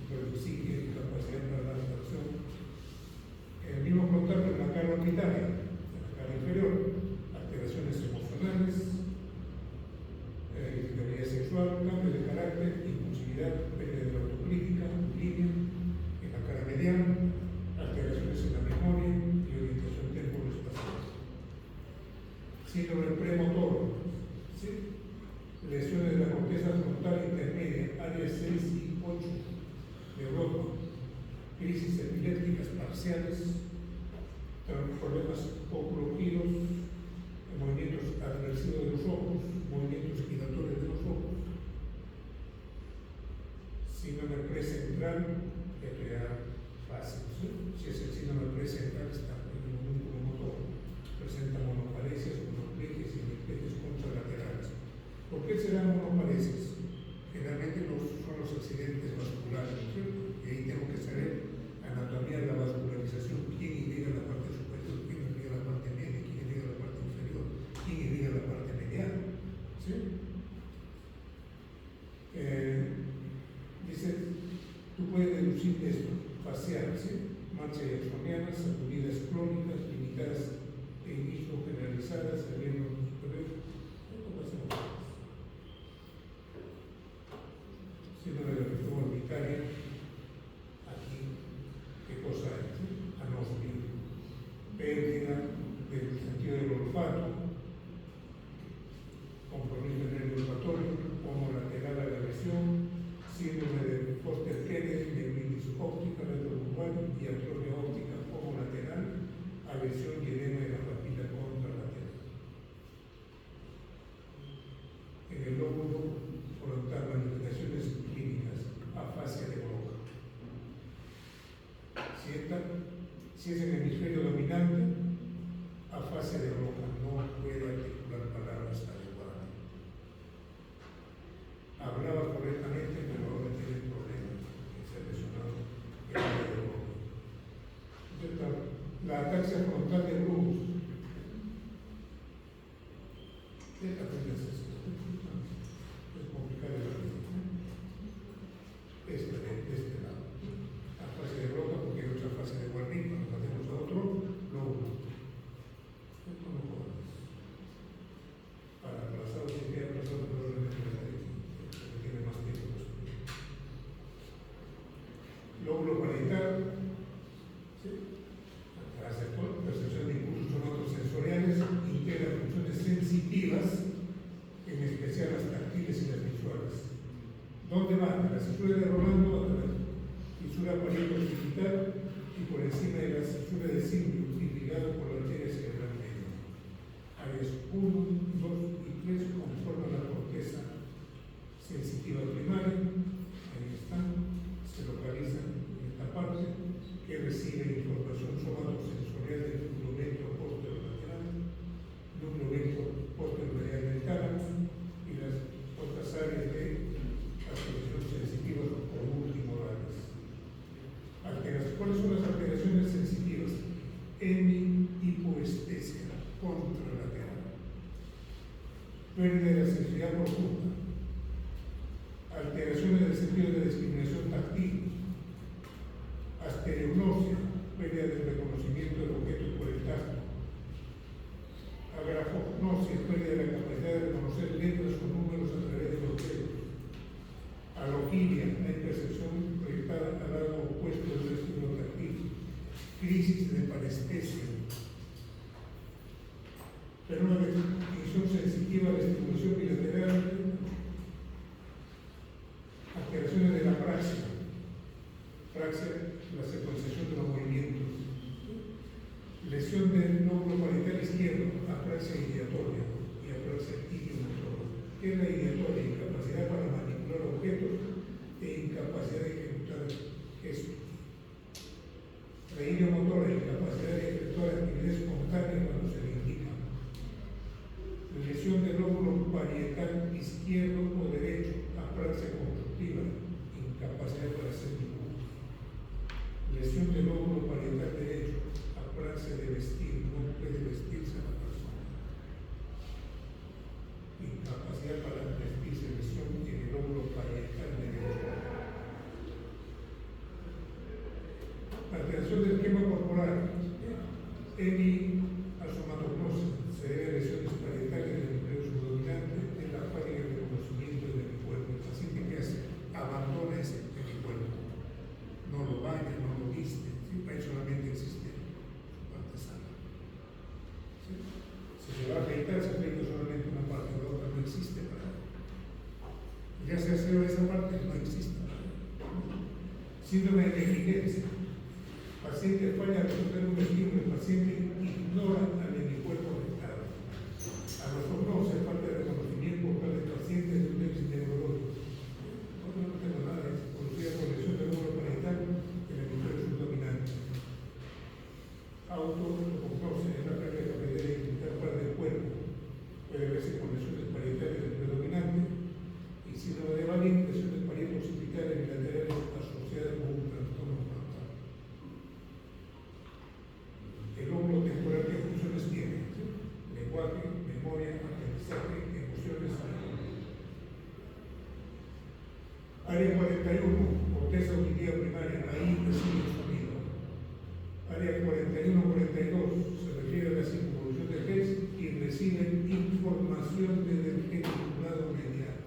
reducir, incapacidad para la adaptación. El mismo contacto en la cara orbitaria, en la cara inferior, alteraciones emocionales, irritabilidad sexual, cambio de carácter, impulsividad, pérdida de la autocrítica, bulimia, en la cara mediana, alteraciones en la memoria y orientación temporal-espacial. Síndrome premotor, ¿sí? Lesiones de la corteza frontal intermedia, áreas 6 y 8 de Europa, crisis epilépticas parciales, problemas oculogiros, movimientos adversivos de los ojos, movimientos giratorios de los ojos, síndrome precentral, esto ya fácil, ¿sí? Si es el síndrome precentral, está en el músculo motor, presenta monoparesias, monoplegias y hemiplegias contralaterales. ¿Por qué serán monoparesias? Generalmente son los accidentes vasculares, ¿no es cierto? Y ahí tengo que saber anatomía de la vascularización, quién irriga la parte superior, quién irriga la parte media, quién irriga la parte inferior, quién irriga la parte mediana, ¿sí? Dice, tú puedes deducir esto, facial, ¿sí? Manchas jacksonianas, sacudidas crónicas, limitadas e inicio generalizadas, abriendo los superiores, síndrome de la región orbitaria. Aquí, ¿qué cosa es? Anosmia, pérdida del sentido del olfato, compromiso del nervio olfatorio, homolateral a la lesión, síndrome de Foster-Kennedy, neuritis óptica retrobulbar y atrofia óptica homolateral a lesión y edema de la papila contralateral. En el lóbulo frontal, manifestaciones clínicas, afasia de Broca. Si es el hemisferio dominante, afasia de Broca, no puede articular palabras adecuadamente. Hablaba correctamente, pero ahora tiene problemas, que se ha lesionado el área de Broca. La ataxia frontal de Bruce. Esta es complicada de la de este lado. La fase de Broca, porque hay otra fase de Wernicke, cuando pasemos a otro, lóbulo. Esto no puedo. Para aplazado, si queda aplazado, probablemente me la deje, porque tiene más tiempo. Lóbulo parietal, ¿sí? Receptor, percepción de impulsos sonoros sensoriales, integra funciones sensitivas, en especial las táctiles y las visuales. ¿Dónde van? La cesura de Rolando hasta la fisura parieto-occipital y por encima de la cesura de cíngulo, irrigado por la arteria cerebral media. Áreas 1, 2 y 3 conforman la corteza sensitiva primaria. Ahí están, se localizan en esta parte que recibe información somatosensorial del núcleo ventro posterolateral, núcleo ventro posterolateral del tálamo y las otras áreas de alteraciones sensitivas por último orales. ¿Cuáles son las alteraciones sensitivas? Hemihipoestesia contralateral, pérdida de la sensibilidad profunda, alteraciones del sentido de discriminación táctil, astereognosia, pérdida del reconocimiento del objeto por el tacto, agrafognosia, pérdida de la capacidad de reconocer letras o números a través de los dedos, alogiria, la percepción proyectada al lado opuesto del estímulo táctil, crisis de parestesia, pero una distinción sensitiva a la estimulación bilateral, alteraciones de la praxia, la secuenciación de los movimientos, lesión del lóbulo parietal izquierdo, apraxia ideatoria y apraxia idiomotora. ¿Qué es la ideatoria? Incapacidad para manipular objetos e incapacidad de ejecutar gestos. La idiomotora, incapacidad de efectuar actividad espontánea cuando se le indica. Lesión del lóbulo parietal alteración del esquema corporal, hemiasomatognose, se debe a lesiones parietales del empleo subdominante en la falla de reconocimiento del hemicuerpo. El paciente que hace abandona ese hemicuerpo, no lo baña, no lo viste, ¿sí? Ahí solamente existe su parte sana. ¿Sí? Si se va a afeitar, se afeita solamente una parte, la otra no existe para él. Ya se hace esa parte, no existe para él. Síndrome de negligencia. El paciente falla a resolver un estímulo, el paciente ignora al hemicuerpo afectado. A nosotros falta de reconocimiento por parte del paciente de un déficit neurológico. No tengo nada, es producida por lesión del lóbulo parietal del hemisferio subdominante. Autocognosis es la pérdida de capacidad de identificar parte del cuerpo. Puede verse con lesiones parietales del predominante y síndrome de Valine, lesiones parietos occipitales bilaterales asociadas con un trastorno frontal. El lóbulo temporal, ¿qué funciones tiene? ¿Sí? Lenguaje, memoria, aprendizaje, emociones. Área 41, corteza auditiva primaria, ahí recibe el sonido. Área 41-42, se refiere a la circunvolución de Hess y recibe información desde el geniculado medial.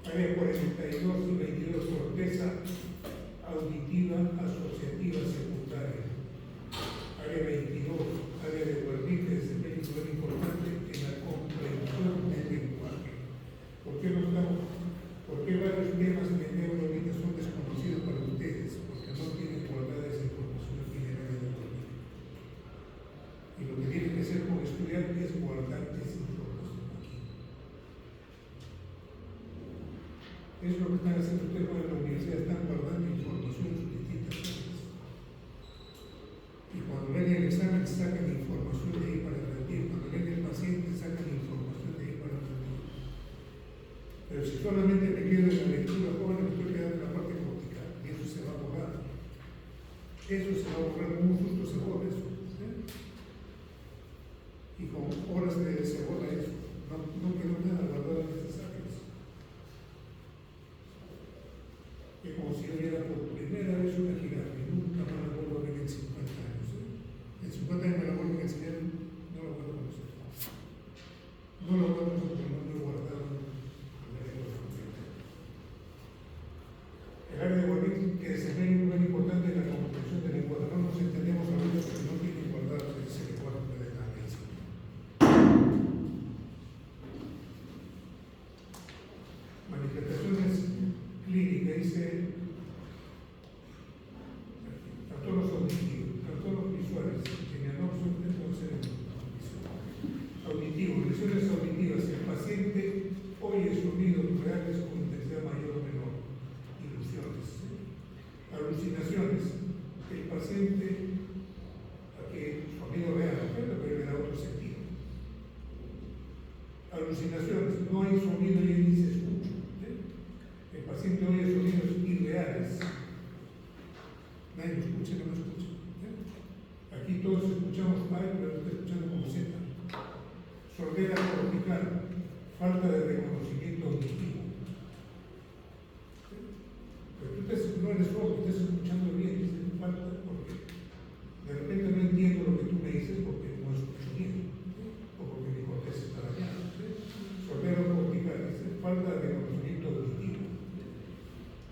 Área 42 y 22, corteza auditiva asociativa secundaria. Área 22, área de Wernicke, desempeña un papel importante en la comprensión del lenguaje. ¿Por qué varios temas de neurología son desconocidos para ustedes? Porque no tienen guardada esa información aquí en el área de Wernicke. Y lo que tienen que hacer como estudiante es guardar esa información aquí. Es lo que están haciendo ustedes en la universidad, están guardando información en sus distintas áreas. Y cuando ven el examen, sacan información de ahí para rendir. Cuando ven el paciente, sacan información de ahí para rendir. Pero si solamente me quedo en la lectura joven, me estoy quedando en la parte cortical. Y eso se va a borrar. Eso se va a borrar, con un susto se borra eso. ¿Sí? Y con horas se borra eso. No quedó nada guardado en estas áreas. Es como si yo viera por primera vez una jirafa y nunca más la vuelvo a ver en 50 años. En 50 años me la vuelvo a enseñar, no la vuelvo a conocer. No la vuelvo a conocer porque no lo he guardado en la lengua completa. El área de Wernicke que desempeña un papel importante en la comprensión del lenguaje. No nos entendemos ahorita porque no tienen guardado ese lenguaje de la medicina. Manifestaciones clínicas, dice trastornos auditivos, trastornos visuales, genianopsis, auditivos, lesiones auditivas. El paciente oye sonidos reales con intensidad mayor o menor, ilusiones, alucinaciones. El paciente, aquí sonido real, pero le da otro sentido. Alucinaciones, no hay sonido y él dice escucho. El paciente oye sonidos irreales. Nadie lo escucha, no lo escucha. Aquí todos escuchamos A, pero lo está escuchando como Z. Sordera cortical, falta de reconocimiento auditivo. Pero tú no eres sordo, estás escuchando bien, dices falta porque de repente no entiendo lo que tú me dices porque no escucho bien, o porque mi corteza está dañada. Sordera cortical, dice falta de reconocimiento auditivo.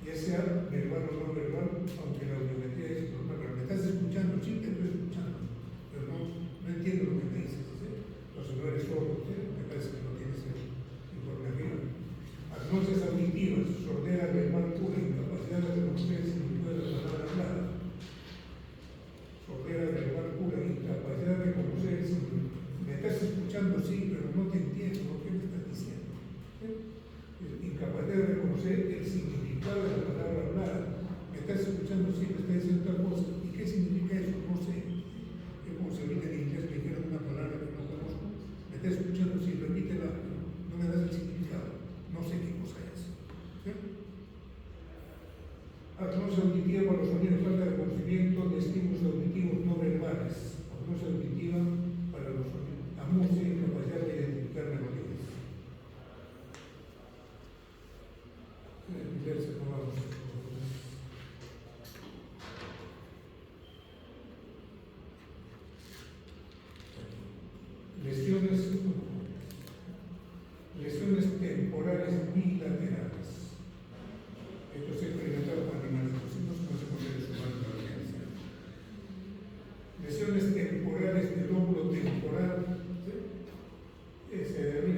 Ya sea verbal o no verbal, aunque la audiometría es normal, pero me estás escuchando, sí te estoy escuchando, pero no entiendo lo que me dices, ¿sí? Entonces no eres sordo, ¿sí? Me parece que no tienes el informe arriba. Agnosias auditivas, sordera verbal pura, incapacidad de reconocer el significado de la palabra hablada. Sordera verbal pura, incapacidad de reconocer el significado. Me estás escuchando, sí, pero no te entiendo, ¿qué me estás diciendo? ¿Sí? Incapacidad de reconocer el significado de la palabra hablada. Me estás escuchando, sí, me estás diciendo tal cosa. ¿Y qué significa eso? No sé. Es como si ahorita en inglés me dijeran una palabra que no conozco. Me estás escuchando, sí, repítela, no me das el significado. No sé qué cosa es. ¿Sí? Agnosia auditiva para los sonidos, falta de reconocimiento de estímulos auditivos no verbales. Agnosia auditiva para los sonidos. Amusia, incapacidad de identificar melodías.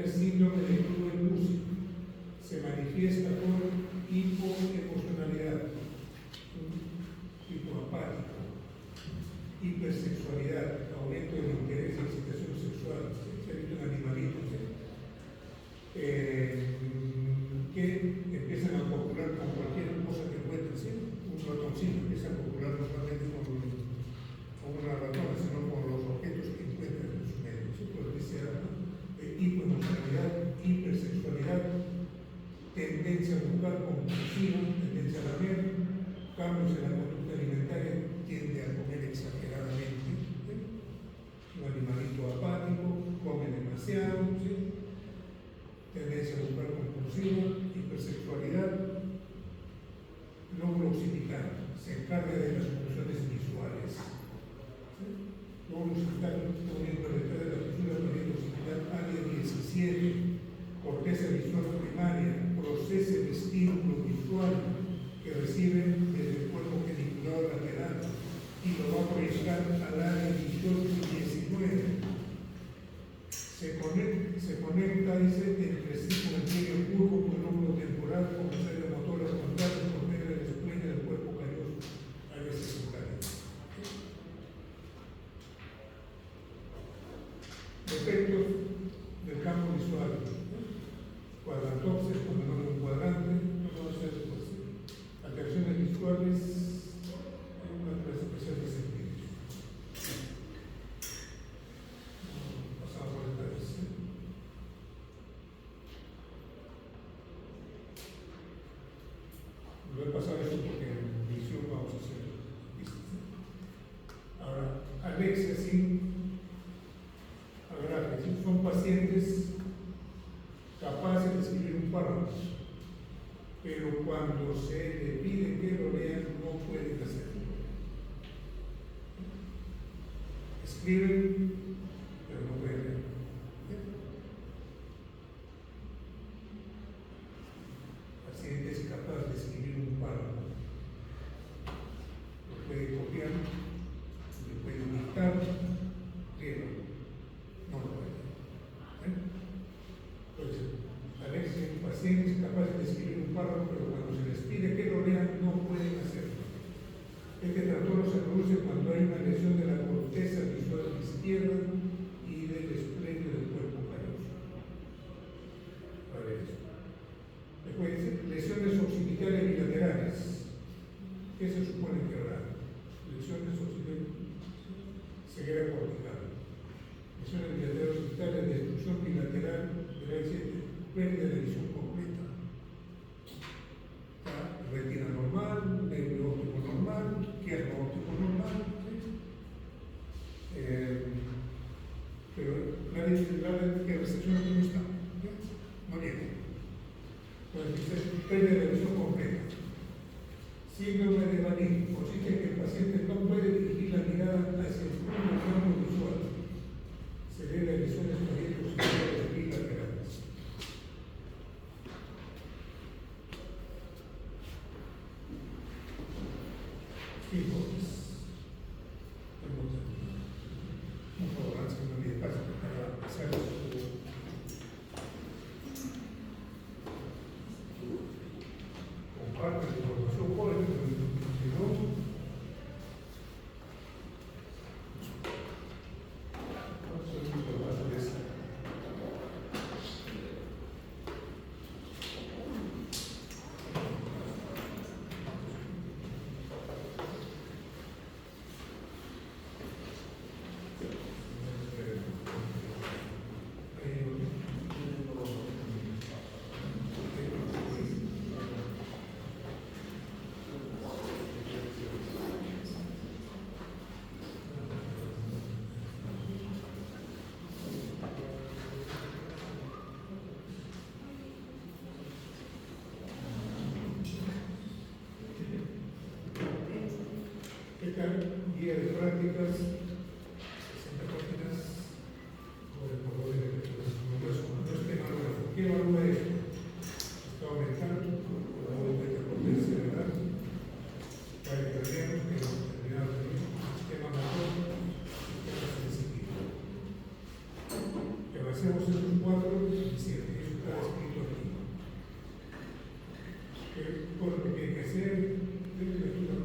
el síndrome de Creutzfeldt Lúcido. Se manifiesta por hipoemocionalidad, hipoapático, hipersexualidad, aumento del interés y excitación sexual, se ha visto en animalitos, que empiezan a copular con cualquier cosa que encuentren, ¿sí? Un ratoncito empieza a copular no solamente con una ratona, sino con los objetos que encuentran en su medio. ¿Sí? Pues dice hipoemocionalidad, hipersexualidad, tendencia a buscar compulsiva, tendencia a lamer, cambios en la conducta alimentaria, tiende a comer exageradamente, ¿sí? Un animalito apático, come demasiado, ¿sí? Tendencia a buscar compulsiva, hipersexualidad, lóbulo occipital, se encarga de las funciones visuales. ¿Sí? Lóbulo occipital, miembro de la fisura del occipital, área 17, corteza visual primaria, procesa el estímulo visual que recibe desde el cuerpo genicular lateral y lo va a proyectar al área 18 y 19. Se conecta, dice, entre sí con el medio curvo, con el lóbulo temporal, con las áreas motoras frontales, por medio del espleno del cuerpo calloso, área secundaria. Efectos del campo visual. Cuadrantopsis, cuando no hay un cuadrante, no va a ser posible. Alteraciones visuales, una transmisión de sentidos. Pasamos por esta vez. Lo he pasado eso porque en visión vamos a hacer vistas. Ahora, alexia, sí. Ahora, son pacientes capaces de escribir un párrafo, pero cuando se le pide que lo lean, no pueden hacerlo. Escriben, pero no pueden leer. El paciente es capaz de escribir un párrafo. Lo puede copiar, lo puede dictar, pero no lo puede. Entonces, a veces pacientes capaces de escribir un párrafo, pero cuando se les pide que lo lean, no pueden hacerlo. Este trastorno se produce cuando hay una lesión de la corteza visual izquierda y del espleno del cuerpo calloso. Después dice, lesiones occipitales bilaterales. ¿Qué se supone que habrá? Lesiones occipitales, ceguera cortical. Lesiones bilaterales occipitales, destrucción bilateral, pérdida de visión completa. Retina normal, nervio óptico normal, quiasma óptico normal, ¿sí? Pero la recepción no está, ¿sí? No viene. Entonces dice pérdida de visión completa. Síndrome de Vanig consiste en que el paciente no puede dirigir la mirada hacia el campo visual. Se debe a lesiones occidentales bilaterales. Hipótesis. Un favor, antes que me olvide, para hacer comparte la información, por el por lo que hay que hacer, debe de ayudar.